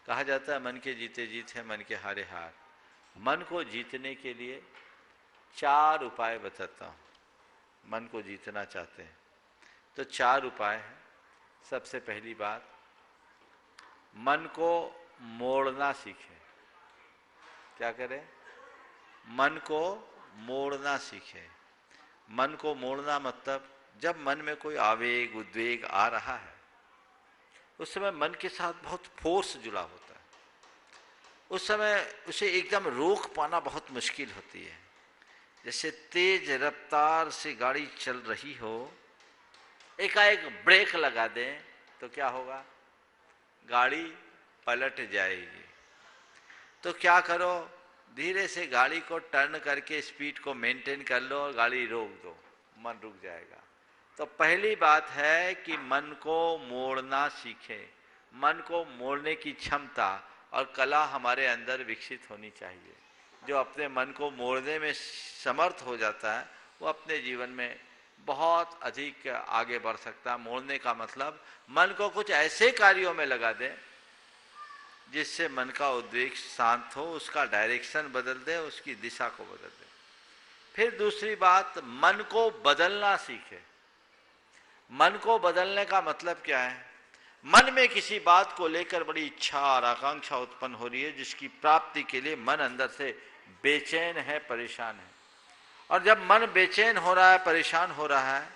कहा जाता है मन के जीते जीत है, मन के हारे हार। मन को जीतने के लिए 4 उपाय बताता हूँ। मन को जीतना चाहते हैं तो 4 उपाय हैं। सबसे पहली बात, मन को मोड़ना सीखें। क्या करें? मन को मोड़ना सीखें। मन को मोड़ना मतलब जब मन में कोई आवेग उद्वेग आ रहा है उस समय मन के साथ बहुत फोर्स जुड़ा होता है। उस समय उसे एकदम रोक पाना बहुत मुश्किल होती है। जैसे तेज रफ्तार से गाड़ी चल रही हो, एकाएक ब्रेक लगा दें तो क्या होगा? गाड़ी पलट जाएगी। तो क्या करो? धीरे से गाड़ी को टर्न करके स्पीड को मेंटेन कर लो और गाड़ी रोक दो, मन रुक जाएगा। तो पहली बात है कि मन को मोड़ना सीखें। मन को मोड़ने की क्षमता और कला हमारे अंदर विकसित होनी चाहिए। जो अपने मन को मोड़ने में समर्थ हो जाता है वो अपने जीवन में बहुत अधिक आगे बढ़ सकता है। मोड़ने का मतलब मन को कुछ ऐसे कार्यों में लगा दें जिससे मन का उद्वेग शांत हो, उसका डायरेक्शन बदल दे, उसकी दिशा को बदल दे। फिर दूसरी बात, मन को बदलना सीखे। मन को बदलने का मतलब क्या है? मन में किसी बात को लेकर बड़ी इच्छा और आकांक्षा उत्पन्न हो रही है जिसकी प्राप्ति के लिए मन अंदर से बेचैन है, परेशान है। और जब मन बेचैन हो रहा है, परेशान हो रहा है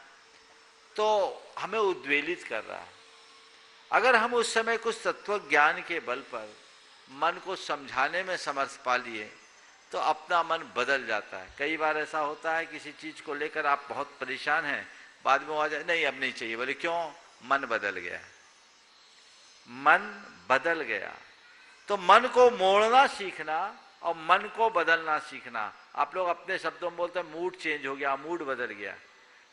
तो हमें उद्वेलित कर रहा है। अगर हम उस समय कुछ तत्व ज्ञान के बल पर मन को समझाने में समर्थ पा लिए तो अपना मन बदल जाता है। कई बार ऐसा होता है किसी चीज को लेकर आप बहुत परेशान हैं, बाद में आ जाए नहीं अब नहीं चाहिए, बोले क्यों? मन बदल गया। मन बदल गया। तो मन को मोड़ना सीखना और मन को बदलना सीखना। आप लोग अपने शब्दों में बोलते हैं मूड चेंज हो गया, मूड बदल गया।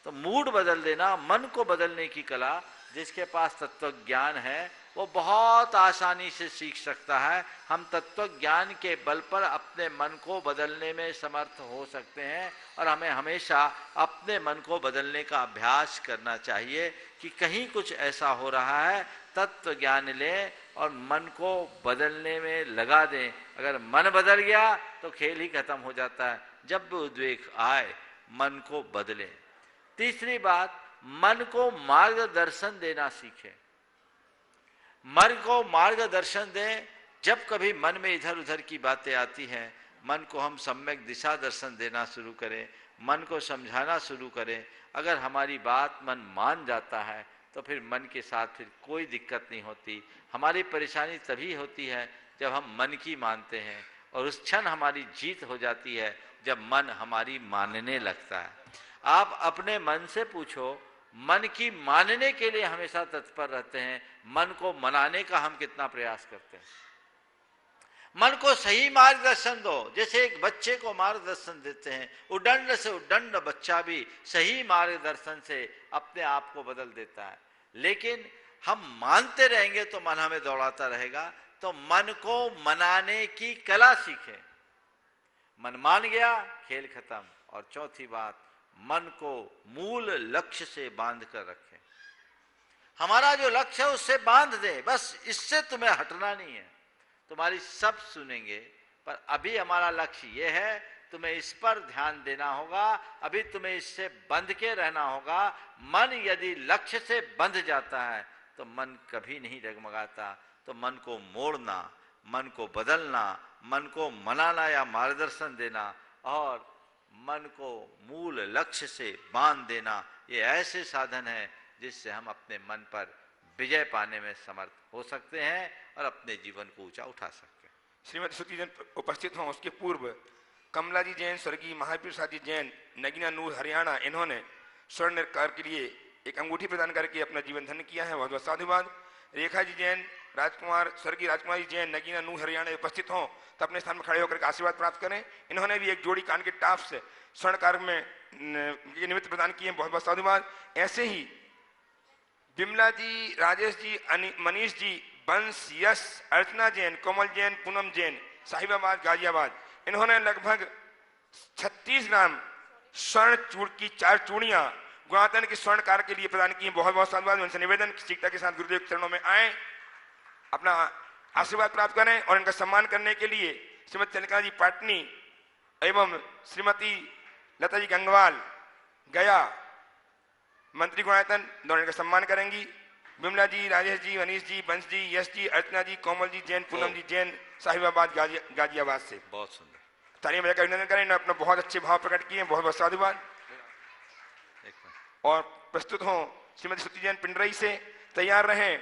तो मूड बदल देना, मन को बदलने की कला जिसके पास तत्व ज्ञान है वो बहुत आसानी से सीख सकता है। हम तत्व ज्ञान के बल पर अपने मन को बदलने में समर्थ हो सकते हैं और हमें हमेशा अपने मन को बदलने का अभ्यास करना चाहिए कि कहीं कुछ ऐसा हो रहा है, तत्व ज्ञान लें और मन को बदलने में लगा दें। अगर मन बदल गया तो खेल ही खत्म हो जाता है। जब भी उद्वेग आए मन को बदलें। तीसरी बात, मन को मार्गदर्शन देना सीखें। मन को मार्गदर्शन दें। जब कभी मन में इधर उधर की बातें आती हैं, मन को हम सम्यक दिशा दर्शन देना शुरू करें, मन को समझाना शुरू करें। अगर हमारी बात मन मान जाता है तो फिर मन के साथ फिर कोई दिक्कत नहीं होती। हमारी परेशानी तभी होती है जब हम मन की मानते हैं और उस क्षण हमारी जीत हो जाती है जब मन हमारी मानने लगता है। आप अपने मन से पूछो, मन की मानने के लिए हमेशा तत्पर रहते हैं, मन को मनाने का हम कितना प्रयास करते हैं। मन को सही मार्गदर्शन दो। जैसे एक बच्चे को मार्गदर्शन देते हैं, उदंड से उदंड बच्चा भी सही मार्गदर्शन से अपने आप को बदल देता है। लेकिन हम मानते रहेंगे तो मन हमें दौड़ाता रहेगा। तो मन को मनाने की कला सीखें। मन मान गया, खेल खत्म। और चौथी बात, मन को मूल लक्ष्य से बांध कर रखें। हमारा जो लक्ष्य है उससे बांध दें, बस इससे तुम्हें हटना नहीं है। तुम्हारी सब सुनेंगे पर अभी हमारा लक्ष्य ये है, तुम्हें इस पर ध्यान देना होगा, अभी तुम्हें इससे बंध के रहना होगा। मन यदि लक्ष्य से बंध जाता है तो मन कभी नहीं डगमगाता। तो मन को मोड़ना, मन को बदलना, मन को मनाना या मार्गदर्शन देना और मन को मूल लक्ष्य से बांध देना, ये ऐसे साधन है जिससे हम अपने मन पर विजय पाने में समर्थ हो सकते हैं और अपने जीवन को ऊंचा उठा सकते हैं। श्रीमती श्रुति जैन उपस्थित हों उसके पूर्व कमला जी जैन, स्वर्गीय महावीर साथी जैन, नगीना नूर हरियाणा, इन्होंने स्वर्ण कार्य के लिए एक अंगूठी प्रदान करके अपना जीवन धन्य किया है। बहुत बहुत साधुवाद। रेखा जी जैन, राजकुमार स्वर्गीय राजकुमार जी जैन, नगीना नूह हरियाणा उपस्थित हों तो अपने स्थान में खड़े होकर आशीर्वाद प्राप्त करें। इन्होंने भी एक जोड़ी कान के टाप से स्वर्ण कार्य में निमित्त प्रदान किए, बहुत बहुत साधुवाद। ऐसे ही बिमला जी, राजेश जी, मनीष जी, बंस, यश, अर्चना जैन, कोमल जैन, पूनम जैन, साहिबाबाद गाजियाबाद, इन्होंने लगभग 36 ग्राम स्वर्ण चूड़ की 4 चूड़ियां गुणातन के स्वर्ण कार्य के लिए प्रदान की। बहुत बहुत साधुवाद। उनसे निवेदन शीघ्रता के साथ गुरुदेव के चरणों में आए, अपना आशीर्वाद प्राप्त करें और इनका सम्मान करने के लिए श्रीमती चंद्रिका जी पाटनी एवं श्रीमती लता जी गंगवाल गया मंत्री गुणायतन दोनों का सम्मान करेंगी। बिमला जी, राजेश जी, मनीष जी, बंश जी, यश जी, अर्चना जी, कोमल जी जैन, पूनम जी जैन, साहिबाबाद गाजियाबाद से। बहुत सुंदर। तालियां बजाकर अभिनंदन करें। इन्होंने अपने बहुत अच्छे भाव प्रकट किए, बहुत बहुत साधुवाद। और प्रस्तुत हो श्रीमती श्रुति जैन पिंडरई से। तैयार रहें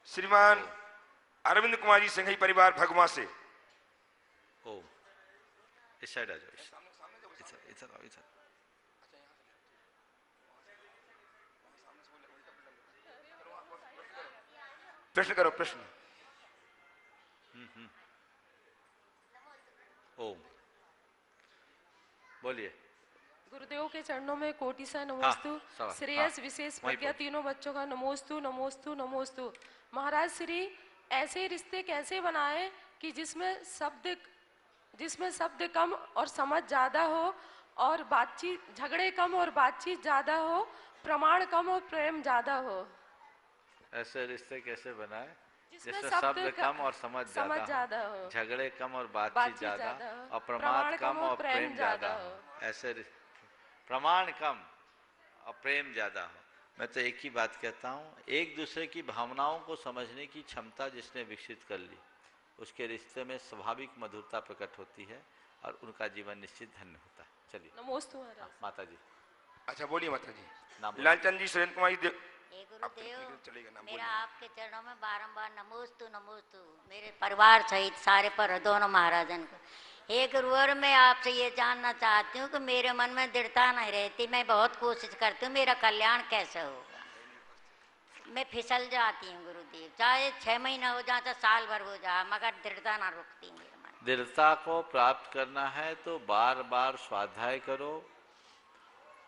श्रीमान अरविंद कुमार जी सिंघई परिवार भगवा से। ओ इस साइड आ जाओ, इधर आओ, इधर। प्रश्न करो, प्रश्न। ओम बोलिए। गुरुदेव के चरणों में कोटि सा नमोस्तु। श्रेयस विशेष प्रज्ञा तीनों बच्चों का नमोस्तु नमोस्तु नमोस्तु। महाराज श्री ऐसे रिश्ते कैसे बनाए कि जिसमें शब्द कम और समझ ज्यादा हो, और बातचीत झगड़े कम और बातचीत ज्यादा हो, प्रमाण कम और प्रेम ज्यादा हो। ऐसे रिश्ते कैसे बनाए जिसमें शब्द कम और समझ ज्यादा हो, झगड़े कम और बातचीत ज्यादा और प्रमाण कम और प्रेम ज्यादा हो। ऐसे प्रमाण कम और प्रेम ज्यादा हो। मैं तो एक ही बात कहता हूँ, एक दूसरे की भावनाओं को समझने की क्षमता जिसने विकसित कर ली, उसके रिश्ते में स्वाभाविक मधुरता प्रकट होती है और उनका जीवन निश्चित धन्य होता है। चलिए नमोस्तु माता जी। अच्छा बोलिए माता जी। लालचंद जी, सुरेंद्र कुमार जी। गुरुदेव, मेरा आपके चरणों में बारंबार नमोस्तु नमोस्तु, मेरे परिवार सहित सारे पर दोनों महाराजन को। हे गुरुवर, मैं आपसे ये जानना चाहती हूँ कि मेरे मन में दृढ़ता नहीं रहती, मैं बहुत कोशिश करती हूँ, मेरा कल्याण कैसे होगा। मैं फिसल जाती हूँ गुरुदेव, चाहे 6 महीना हो जाए, चाहे साल भर हो जाए, मगर दृढ़ता ना रुकती मेरे मन। दृढ़ता को प्राप्त करना है तो बार बार स्वाध्याय करो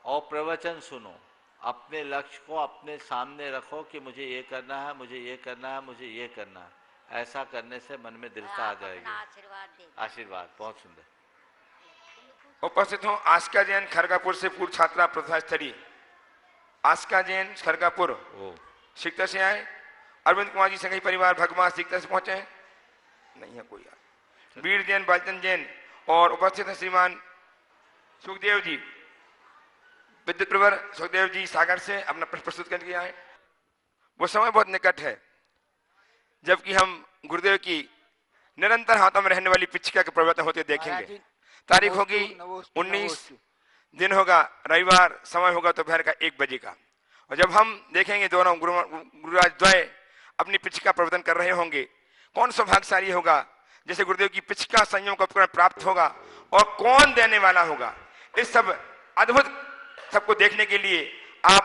और प्रवचन सुनो। अपने लक्ष्य को अपने सामने रखो कि मुझे ये करना है, मुझे ये करना है, मुझे ये करना है। ऐसा करने से मन में दृढ़ता आ जाएगी। आशीर्वाद। बहुत सुंदर। उपस्थित हो आस्का जैन खरगापुर से, पूर्व छात्रा प्रथा स्तरीय। आस्का जैन खरगापुर शिक्षा से आए। अरविंद कुमार जी संघई परिवार भगवा शिक्षा से पहुंचे हैं, नहीं है कोई। वीर जैन, बालचंद जैन और उपस्थित है श्रीमान सुखदेव जी, विद्युत प्रवर सुखदेव जी सागर से अपना प्रश्न प्रस्तुत करके आए। वो समय बहुत निकट है जबकि हम गुरुदेव की निरंतर हाथों में रहने वाली पिछका के प्रवर्तन होते देखेंगे। तारीख होगी 19, दिन होगा रविवार, समय होगा दोपहर का 1 बजे का। और जब हम देखेंगे दोनों गुरुराज द्वय अपनी पिछका प्रवर्तन कर रहे होंगे, कौन सौभाग्यशाली होगा जैसे गुरुदेव की पिछका संयम का उपकरण प्राप्त होगा और कौन देने वाला होगा। इस सब अद्भुत सबको देखने के लिए आप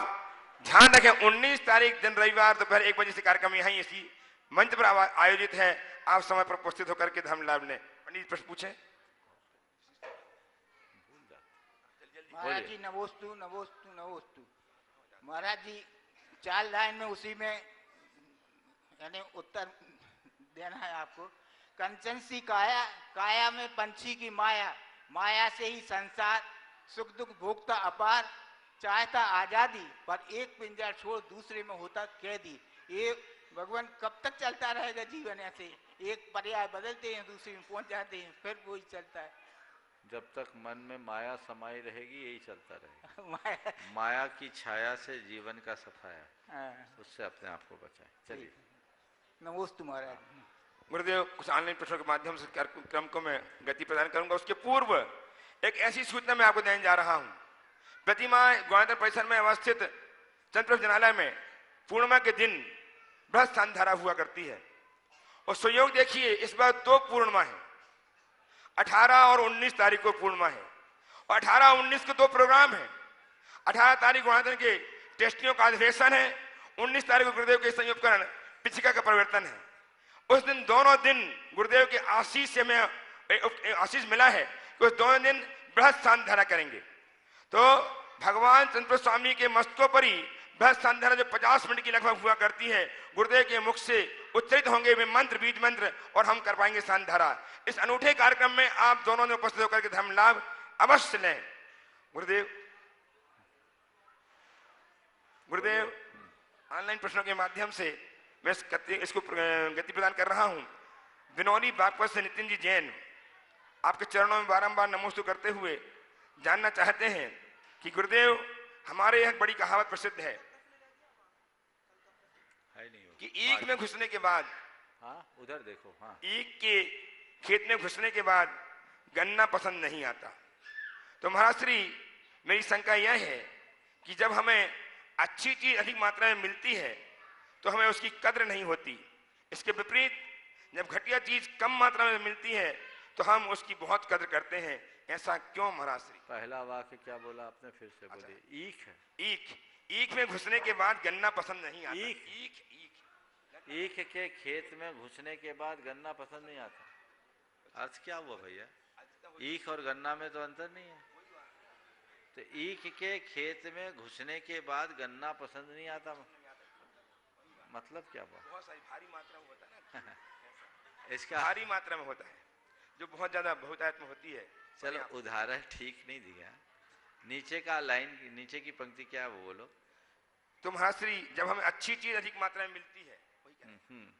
ध्यान रखें। 19 तारीख दिन रविवार दोपहर 1 बजे से कार्यक्रम यहीं इसी मंच पर आयोजित है। आप समय पर उपस्थित होकर के धर्म लाभ लें। पंडित प्रश्न पूछें। महाराज जी नमोस्तु नमोस्तु नमोस्तु। महाराज जी 4 लाइन में उसी में यानी उत्तर देना है आपको। कंचन सी काया, काया में पंछी की माया, माया से ही संसार, सुख दुख भोगता अपार, चाहता आजादी, पर एक पिंजरा छोड़ दूसरे में होता कैदी। ये भगवान कब तक चलता रहेगा जीवन ऐसे? एक पर्याय बदलते हैं, दूसरे में पहुंच जाते हैं, फिर वही चलता है। जब तक मन में माया समाई रहेगी यही चलता रहेगा। माया की छाया से जीवन का सफाया, उससे अपने आप को बचाए। चलिए नमोस्तु महाराज। गुरुदेव, कुछ ऑनलाइन प्रश्नों के माध्यम से कार्यक्रम को मैं गति प्रदान करूंगा। उसके पूर्व एक ऐसी सूचना मैं आपको देने जा रहा हूं। प्रतिमा ग्वालियर परिसर में अवस्थित चंद्रप्रभ जनालय में पूर्णिमा के दिन बृहस्पति स्थान धारा हुआ करती है। और संयोग देखिए, इस बार 2 पूर्णिमा है, 18 और 19 तारीख को पूर्णिमा है और 18 19 को 2 प्रोग्राम है। 18 तारीख ग्वालियर के टेस्टियों का अधिवेशन है, 19 तारीख को गुरुदेव के संयोगकरण पिछिका का परिवर्तन है। उस दिन दोनों दिन गुरुदेव के आशीष से हमें आशीष मिला है कि उस दोनों दिन बृहद सांध्यारा करेंगे। तो भगवान चंद्र स्वामी के मस्तकों पर ही बृहद सांध्यारा जो 50 मिनट की लगभग हुआ करती है, गुरुदेव के मुख से उच्चरित होंगे वे मंत्र, बीज मंत्र, और हम कर पाएंगे सांध्यारा। इस अनूठे कार्यक्रम में आप दोनों ने उपस्थित होकर के धर्म लाभ अवश्य लें। गुरुदेव ऑनलाइन प्रश्नों के माध्यम से मैं इसको गति प्रदान कर रहा हूं। बिनौली बागपत से नितिन जी जैन आपके चरणों में बारंबार नमोस्तु करते हुए जानना चाहते हैं कि गुरुदेव, हमारे यहाँ बड़ी कहावत प्रसिद्ध है कि ईख में घुसने के बाद, उधर देखो, ईख के खेत में घुसने के बाद गन्ना पसंद नहीं आता। तो महाराज श्री, मेरी शंका यह है कि जब हमें अच्छी चीज अधिक मात्रा में मिलती है तो हमें उसकी कद्र नहीं होती। इसके विपरीत जब घटिया चीज कम मात्रा में मिलती है तो हम उसकी बहुत कद्र करते हैं। ऐसा क्यों महाराज श्री? पहला वाक्य क्या बोला आपने, फिर से बोलिए। ईख है। ईख में घुसने के बाद गन्ना पसंद नहीं आता। ईख के खेत में घुसने के बाद गन्ना पसंद नहीं आता, अर्थ क्या हुआ भैया? ईख और गन्ना में तो अंतर नहीं है। तो ईख के खेत में घुसने के बाद गन्ना पसंद नहीं आता, मतलब क्या हुआ? बहुत सारी भारी मात्रा में होता है ना इसका भारी मात्रा में होता है, जो बहुत ज्यादा बहुतायत में होती है। चलो उदाहरण ठीक नहीं दिया, नीचे का लाइन, नीचे की पंक्ति क्या है वो बोलो। तो महाराज श्री, जब हमें अच्छी चीज अधिक मात्रा में मिलती है,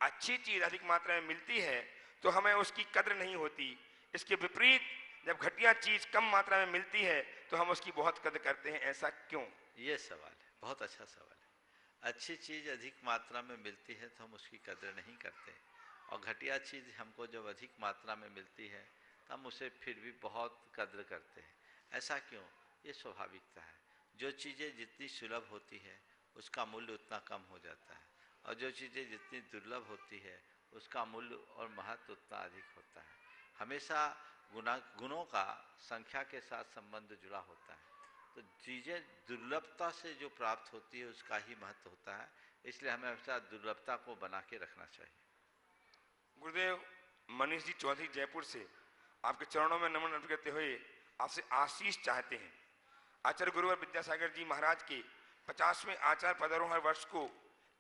अच्छी चीज अधिक मात्रा में मिलती है तो हमें उसकी कद्र नहीं होती। इसके विपरीत जब घटिया चीज कम मात्रा में मिलती है तो हम उसकी बहुत कद्र करते हैं। ऐसा क्यों? ये सवाल है, बहुत अच्छा सवाल है। अच्छी चीज अधिक मात्रा में मिलती है तो हम उसकी कद्र नहीं करते, और घटिया चीज हमको जब अधिक मात्रा में मिलती है तो हम उसे फिर भी बहुत कद्र करते हैं। ऐसा क्यों? ये स्वाभाविकता है। जो चीज़ें जितनी सुलभ होती है उसका मूल्य उतना कम हो जाता है, और जो चीज़ें जितनी दुर्लभ होती है उसका मूल्य और महत्व उतना अधिक होता है। हमेशा गुणों का संख्या के साथ संबंध जुड़ा होता है। तो चीज़ें दुर्लभता से जो प्राप्त होती है उसका ही महत्व होता है, इसलिए हमें हमेशा दुर्लभता को बना के रखना चाहिए। गुरुदेव, मनीष जी चौधरी जयपुर से आपके चरणों में नमन अर्पित करते हुए आपसे आशीष चाहते हैं। आचार्य गुरुवर विद्यासागर जी महाराज के 50वें आचार्य पदारोहण वर्ष को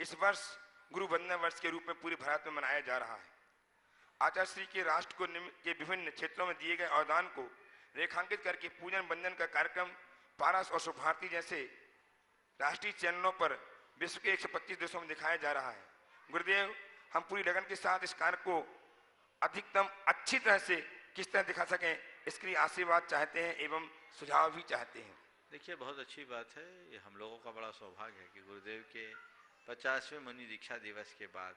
इस वर्ष गुरु वंदना वर्ष के रूप में पूरे भारत में मनाया जा रहा है। आचार्य श्री के राष्ट्र को के विभिन्न क्षेत्रों में दिए गए अवदान को रेखांकित करके पूजन वंदन का कार्यक्रम पारस और शुभारती जैसे राष्ट्रीय चैनलों पर विश्व के 125 देशों में दिखाया जा रहा है। गुरुदेव, हम पूरी लगन के साथ इस कार्य को अधिकतम अच्छी तरह से किस तरह दिखा सकें, इसके लिए आशीर्वाद चाहते हैं एवं सुझाव भी चाहते हैं। देखिए, बहुत अच्छी बात है। ये हम लोगों का बड़ा सौभाग्य है कि गुरुदेव के 50वें मुनि दीक्षा दिवस के बाद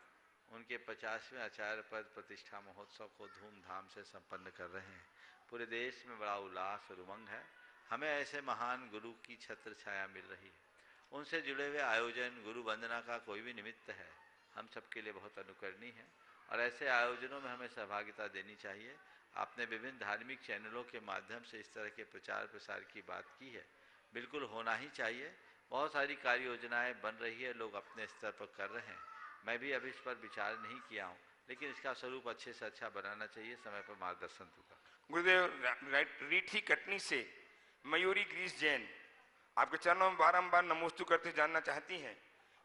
उनके 50वें आचार्य पद प्रतिष्ठा महोत्सव को धूमधाम से संपन्न कर रहे हैं। पूरे देश में बड़ा उल्लास और उमंग है। हमें ऐसे महान गुरु की छत्र छाया मिल रही है। उनसे जुड़े हुए आयोजन, गुरु वंदना का कोई भी निमित्त है, हम सबके लिए बहुत अनुकरणीय है, और ऐसे आयोजनों में हमें सहभागिता देनी चाहिए। आपने विभिन्न धार्मिक चैनलों के माध्यम से इस तरह के प्रचार प्रसार की बात की है, बिल्कुल होना ही चाहिए। बहुत सारी कार्य योजनाएँ बन रही है, लोग अपने स्तर पर कर रहे हैं। मैं भी अभी इस पर विचार नहीं किया हूँ, लेकिन इसका स्वरूप अच्छे से अच्छा बनाना चाहिए। समय पर मार्गदर्शन दूंगा। गुरुदेव, रीठी कटनी से मयूरी ग्रीस जैन आपके चरणों में बारंबार नमोस्तु करते जानना चाहती हैं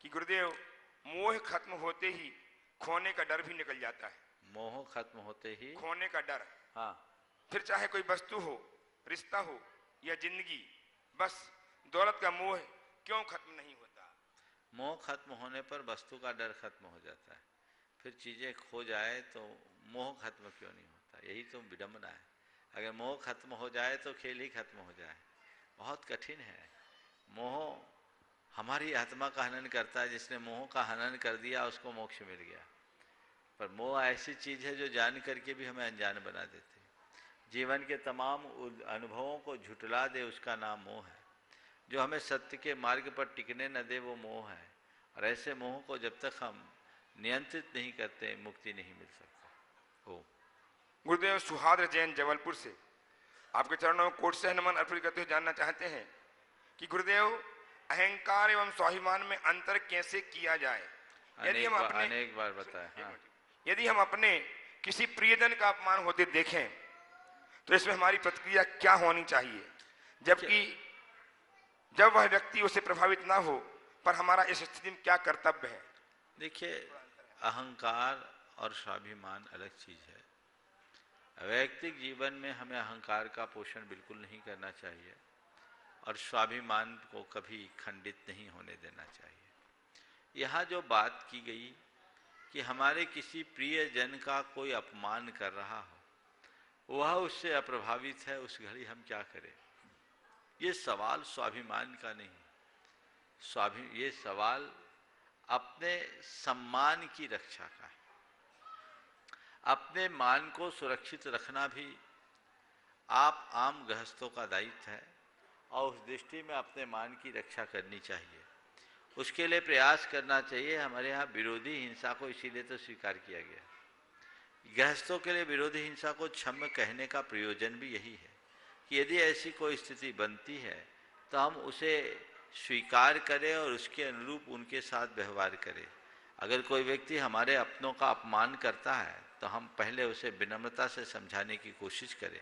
कि गुरुदेव, मोह खत्म होते ही खोने का डर भी निकल जाता है। मोह खत्म होते ही खोने का डर, हाँ, फिर चाहे कोई वस्तु हो, रिश्ता हो या जिंदगी, बस दौलत का मोह क्यों खत्म नहीं होता? मोह खत्म होने पर वस्तु का डर खत्म हो जाता है। फिर चीजें खो जाए तो मोह खत्म क्यों नहीं होता? यही तो विडंबना है। अगर मोह खत्म हो जाए तो खेल ही खत्म हो जाए। बहुत कठिन है। मोह हमारी आत्मा का हनन करता है। जिसने मोह का हनन कर दिया उसको मोक्ष मिल गया। पर मोह ऐसी चीज है जो जान करके भी हमें अनजान बना देती है। जीवन के तमाम अनुभवों को झुठला दे, उसका नाम मोह है। जो हमें सत्य के मार्ग पर टिकने न दे, वो मोह है। और ऐसे मोह को जब तक हम नियंत्रित नहीं करते, मुक्ति नहीं मिल सकती। हो गुरुदेव, सुहाद्र जैन जबलपुर से आपके चरणों में कोट से नमन अर्पित करते हुए जानना चाहते हैं कि गुरुदेव, अहंकार एवं स्वाभिमान में अंतर कैसे किया जाए? अनेक बार बताया। हाँ। यदि हम अपने किसी प्रियजन का अपमान होते देखें तो इसमें हमारी प्रतिक्रिया क्या होनी चाहिए, जबकि जब वह व्यक्ति उससे प्रभावित ना हो, पर हमारा इस स्थिति में क्या कर्तव्य है? देखिए, अहंकार और स्वाभिमान अलग चीज है। वैयक्तिक जीवन में हमें अहंकार का पोषण बिल्कुल नहीं करना चाहिए और स्वाभिमान को कभी खंडित नहीं होने देना चाहिए। यहाँ जो बात की गई कि हमारे किसी प्रिय जन का कोई अपमान कर रहा हो, वह उससे अप्रभावित है, उस घड़ी हम क्या करें? ये सवाल स्वाभिमान का नहीं, ये सवाल अपने सम्मान की रक्षा का है। अपने मान को सुरक्षित रखना भी आप आम गृहस्थों का दायित्व है और उस दृष्टि में अपने मान की रक्षा करनी चाहिए, उसके लिए प्रयास करना चाहिए। हमारे यहाँ विरोधी हिंसा को इसीलिए तो स्वीकार किया गया। गृहस्थों के लिए विरोधी हिंसा को क्षम्य कहने का प्रयोजन भी यही है कि यदि ऐसी कोई स्थिति बनती है तो हम उसे स्वीकार करें और उसके अनुरूप उनके साथ व्यवहार करें। अगर कोई व्यक्ति हमारे अपनों का अपमान करता है तो हम पहले उसे विनम्रता से समझाने की कोशिश करें,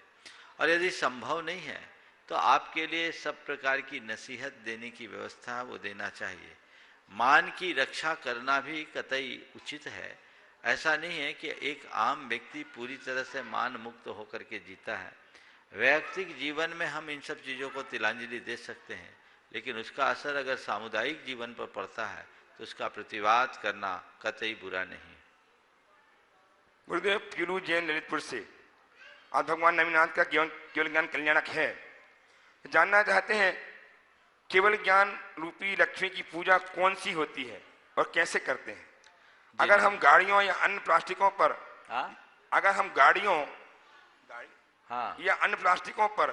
और यदि संभव नहीं है तो आपके लिए सब प्रकार की नसीहत देने की व्यवस्था वो देना चाहिए। मान की रक्षा करना भी कतई उचित है। ऐसा नहीं है कि एक आम व्यक्ति पूरी तरह से मान मुक्त होकर के जीता है। वैयक्तिक जीवन में हम इन सब चीज़ों को तिलांजलि दे सकते हैं, लेकिन उसका असर अगर सामुदायिक जीवन पर पड़ता है तो उसका प्रतिवाद करना कतई बुरा नहीं। गुरुदेव पीलू जैन ललितपुर से, आज भगवान नवीनाथ का केवल ज्ञान कल्याणक है, जानना चाहते हैं केवल ज्ञान रूपी लक्ष्मी की पूजा कौन सी होती है और कैसे करते हैं? अगर हम गाड़ियों या अन्य प्लास्टिकों पर या अन्य प्लास्टिकों पर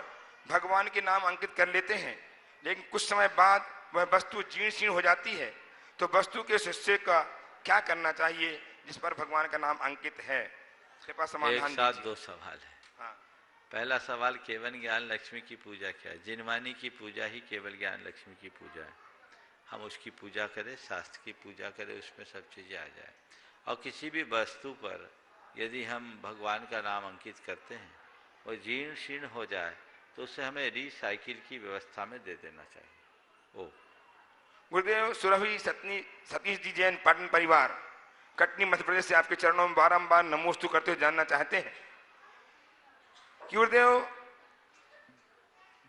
भगवान के नाम अंकित कर लेते हैं, लेकिन कुछ समय बाद वह वस्तु जीर्ण शीर्ण हो जाती है, तो वस्तु के हिस्से का क्या करना चाहिए जिस पर भगवान का नाम अंकित है? कृपया समाधान एक साथ दो सवाल है। हाँ। पहला सवाल, केवल ज्ञान लक्ष्मी की पूजा क्या है? जिनवानी की पूजा ही केवल ज्ञान लक्ष्मी की पूजा है। हम उसकी पूजा करें, शास्त्र की पूजा करें, उसमें सब चीज़ें आ जाए। और किसी भी वस्तु पर यदि हम भगवान का नाम अंकित करते हैं और जीर्ण शीर्ण हो जाए तो उसे हमें रिसाइकिल की व्यवस्था में दे देना चाहिए। गुरुदेव सुरभि सतीश जी जैन पाटन परिवार कटनी मध्य प्रदेश से आपके चरणों में बारंबार नमोस्तु करते हुए जानना चाहते हैं कि गुरुदेव,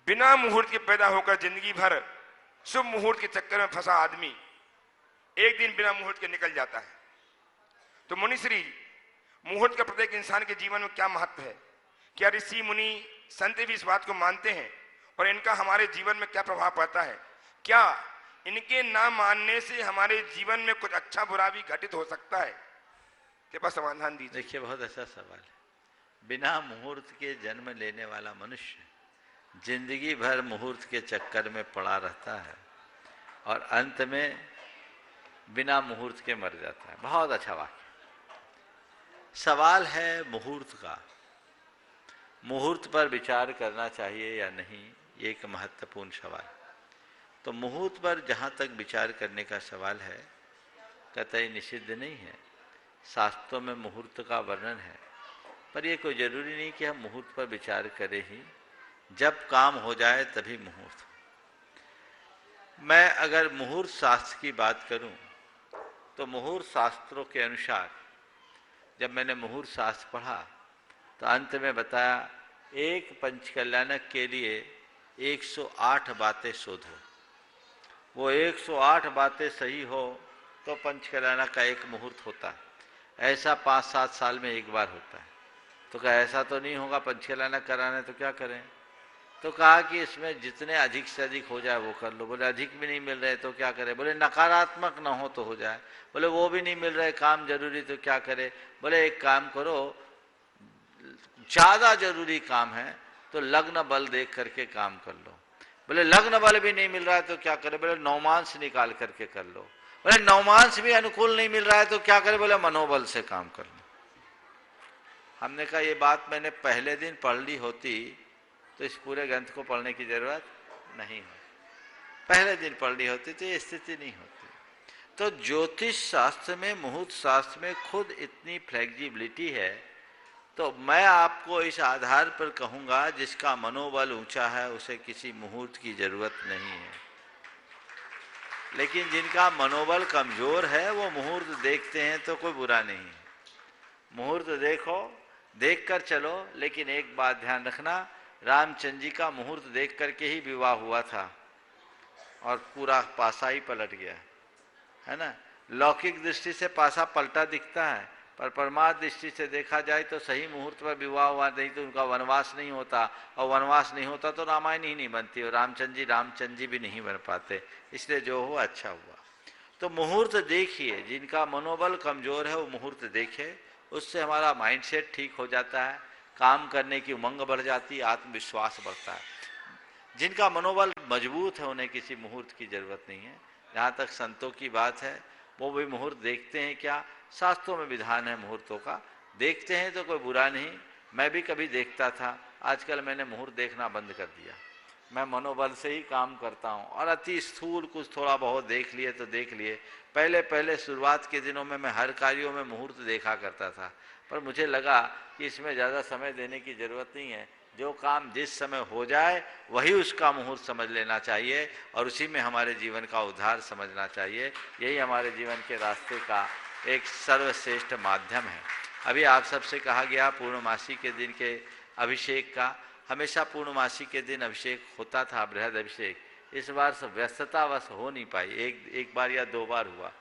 बिना मुहूर्त के पैदा होकर जिंदगी भर शुभ मुहूर्त के चक्कर में फंसा आदमी एक दिन बिना मुहूर्त के निकल जाता है, तो मुनिश्री, मुहूर्त का प्रत्येक इंसान के जीवन में क्या महत्व है? क्या ऋषि मुनि संत भी इस बात को मानते हैं और इनका हमारे जीवन में क्या प्रभाव पड़ता है? क्या इनके ना मानने से हमारे जीवन में कुछ अच्छा बुरा भी घटित हो सकता है? कृपया समाधान दीजिए। देखिए, बहुत अच्छा सवाल है। बिना मुहूर्त के जन्म लेने वाला मनुष्य जिंदगी भर मुहूर्त के चक्कर में पड़ा रहता है और अंत में बिना मुहूर्त के मर जाता है। बहुत अच्छा वाक्य। सवाल है मुहूर्त का, मुहूर्त पर विचार करना चाहिए या नहीं, ये एक महत्वपूर्ण सवाल। तो मुहूर्त पर जहाँ तक विचार करने का सवाल है, कतई निषिद्ध नहीं है। शास्त्रों में मुहूर्त का वर्णन है, पर यह कोई जरूरी नहीं कि हम मुहूर्त पर विचार करें ही। जब काम हो जाए तभी मुहूर्त। मैं अगर मुहूर्त शास्त्र की बात करूं तो मुहूर्त शास्त्रों के अनुसार जब मैंने मुहूर्त शास्त्र पढ़ा तो अंत में बताया, एक पंचकल्याणक के लिए 108 बातें शोधो। वो 108 बातें सही हो तो पंचकल्याणक का एक मुहूर्त होता है। ऐसा 5-7 साल में एक बार होता है। तो क्या ऐसा तो नहीं होगा पंचकल्याणक कराने, तो क्या करें? तो कहा कि इसमें जितने अधिक से अधिक हो जाए वो कर लो। बोले अधिक भी नहीं मिल रहे तो क्या करें? बोले नकारात्मक ना हो तो हो जाए। बोले वो भी नहीं मिल रहे, काम जरूरी, तो क्या करें? बोले एक काम करो, ज्यादा जरूरी काम है तो लग्न बल देख करके काम कर लो। बोले लग्न बल भी नहीं मिल रहा है तो क्या करें? बोले नवमांश निकाल करके कर लो। बोले नवमांश भी अनुकूल नहीं मिल रहा है तो क्या करें? बोले मनोबल से काम कर लो। हमने कहा ये बात मैंने पहले दिन पढ़ ली होती तो इस पूरे ग्रंथ को पढ़ने की जरूरत नहीं है। पहले दिन पढ़नी होती तो ये स्थिति नहीं होती। तो ज्योतिष शास्त्र में, मुहूर्त शास्त्र में खुद इतनी फ्लेक्सिबिलिटी है। तो मैं आपको इस आधार पर कहूँगा, जिसका मनोबल ऊंचा है उसे किसी मुहूर्त की जरूरत नहीं है, लेकिन जिनका मनोबल कमजोर है वो मुहूर्त देखते हैं तो कोई बुरा नहीं है। मुहूर्त देखो, देख कर चलो, लेकिन एक बात ध्यान रखना, रामचंद्र जी का मुहूर्त देख करके ही विवाह हुआ था और पूरा पासा ही पलट गया, है ना। लौकिक दृष्टि से पासा पलटा दिखता है, पर परमार्थ दृष्टि से देखा जाए तो सही मुहूर्त पर विवाह हुआ, नहीं तो उनका वनवास नहीं होता, और वनवास नहीं होता तो रामायण ही नहीं बनती, और रामचंद्र जी भी नहीं बन पाते। इसलिए जो हो अच्छा हुआ। तो मुहूर्त देखिए, जिनका मनोबल कमजोर है वो मुहूर्त देखे, उससे हमारा माइंडसेट ठीक हो जाता है, काम करने की उमंग बढ़ जाती है, आत्मविश्वास बढ़ता है। जिनका मनोबल मजबूत है उन्हें किसी मुहूर्त की जरूरत नहीं है। जहाँ तक संतों की बात है, वो भी मुहूर्त देखते हैं क्या, शास्त्रों में विधान है मुहूर्तों का, देखते हैं तो कोई बुरा नहीं। मैं भी कभी देखता था, आजकल मैंने मुहूर्त देखना बंद कर दिया। मैं मनोबल से ही काम करता हूँ, और अति स्थूल कुछ थोड़ा बहुत देख लिए तो देख लिए। पहले शुरुआत के दिनों में मैं हर कार्यों में मुहूर्त देखा करता था, पर मुझे लगा कि इसमें ज़्यादा समय देने की ज़रूरत नहीं है। जो काम जिस समय हो जाए वही उसका मुहूर्त समझ लेना चाहिए, और उसी में हमारे जीवन का उद्धार समझना चाहिए। यही हमारे जीवन के रास्ते का एक सर्वश्रेष्ठ माध्यम है। अभी आप सबसे कहा गया पूर्णमासी के दिन के अभिषेक का, हमेशा पूर्णमासी के दिन अभिषेक होता था, बृहद अभिषेक। इस बार सब व्यस्ततावश हो नहीं पाई, एक बार या 2 बार हुआ।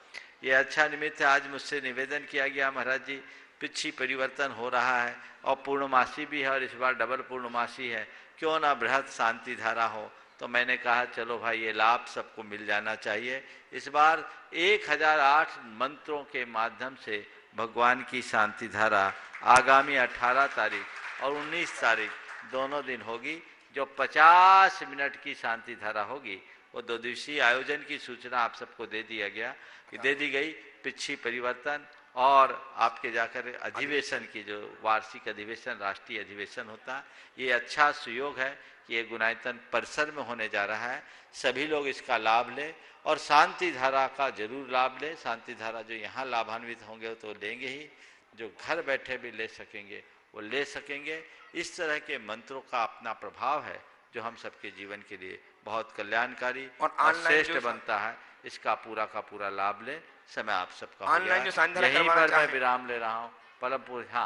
ये अच्छा निमित्त है। आज मुझसे निवेदन किया गया, महाराज जी पिछी परिवर्तन हो रहा है और पूर्णमासी भी है, और इस बार डबल पूर्णमासी है, क्यों ना बृहद शांति धारा हो। तो मैंने कहा चलो भाई, ये लाभ सबको मिल जाना चाहिए। इस बार 1008 मंत्रों के माध्यम से भगवान की शांति धारा आगामी 18 तारीख और 19 तारीख दोनों दिन होगी। जो 50 मिनट की शांति धारा होगी, वो 2 दिवसीय आयोजन की सूचना आप सबको दे दी गई। पिछी परिवर्तन और आपके जाकर अधिवेशन की, जो वार्षिक अधिवेशन, राष्ट्रीय अधिवेशन होता है, ये अच्छा सुयोग है कि ये गुणायतन परिसर में होने जा रहा है। सभी लोग इसका लाभ लें और शांति धारा का जरूर लाभ लें। शांति धारा जो यहाँ लाभान्वित होंगे तो लेंगे ही, जो घर बैठे भी ले सकेंगे वो ले सकेंगे। इस तरह के मंत्रों का अपना प्रभाव है जो हम सबके जीवन के लिए बहुत कल्याणकारी और श्रेष्ठ बनता है। इसका पूरा का पूरा लाभ लें। समय आप सबका ऑनलाइन जो संधारण यहीं पर मैं विराम ले रहा हूँ। परम पूजा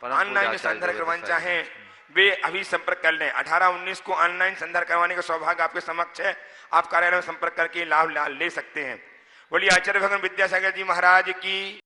ऑनलाइन जो संधारण करवाना चाहें वे अभी संपर्क कर लें। 18-19 को ऑनलाइन संधारण करवाने का सौभाग्य आपके समक्ष है। आप कार्यालय में संपर्क करके लाभ ले सकते हैं। बोलिए आचार्य भगवान विद्यासागर जी महाराज की।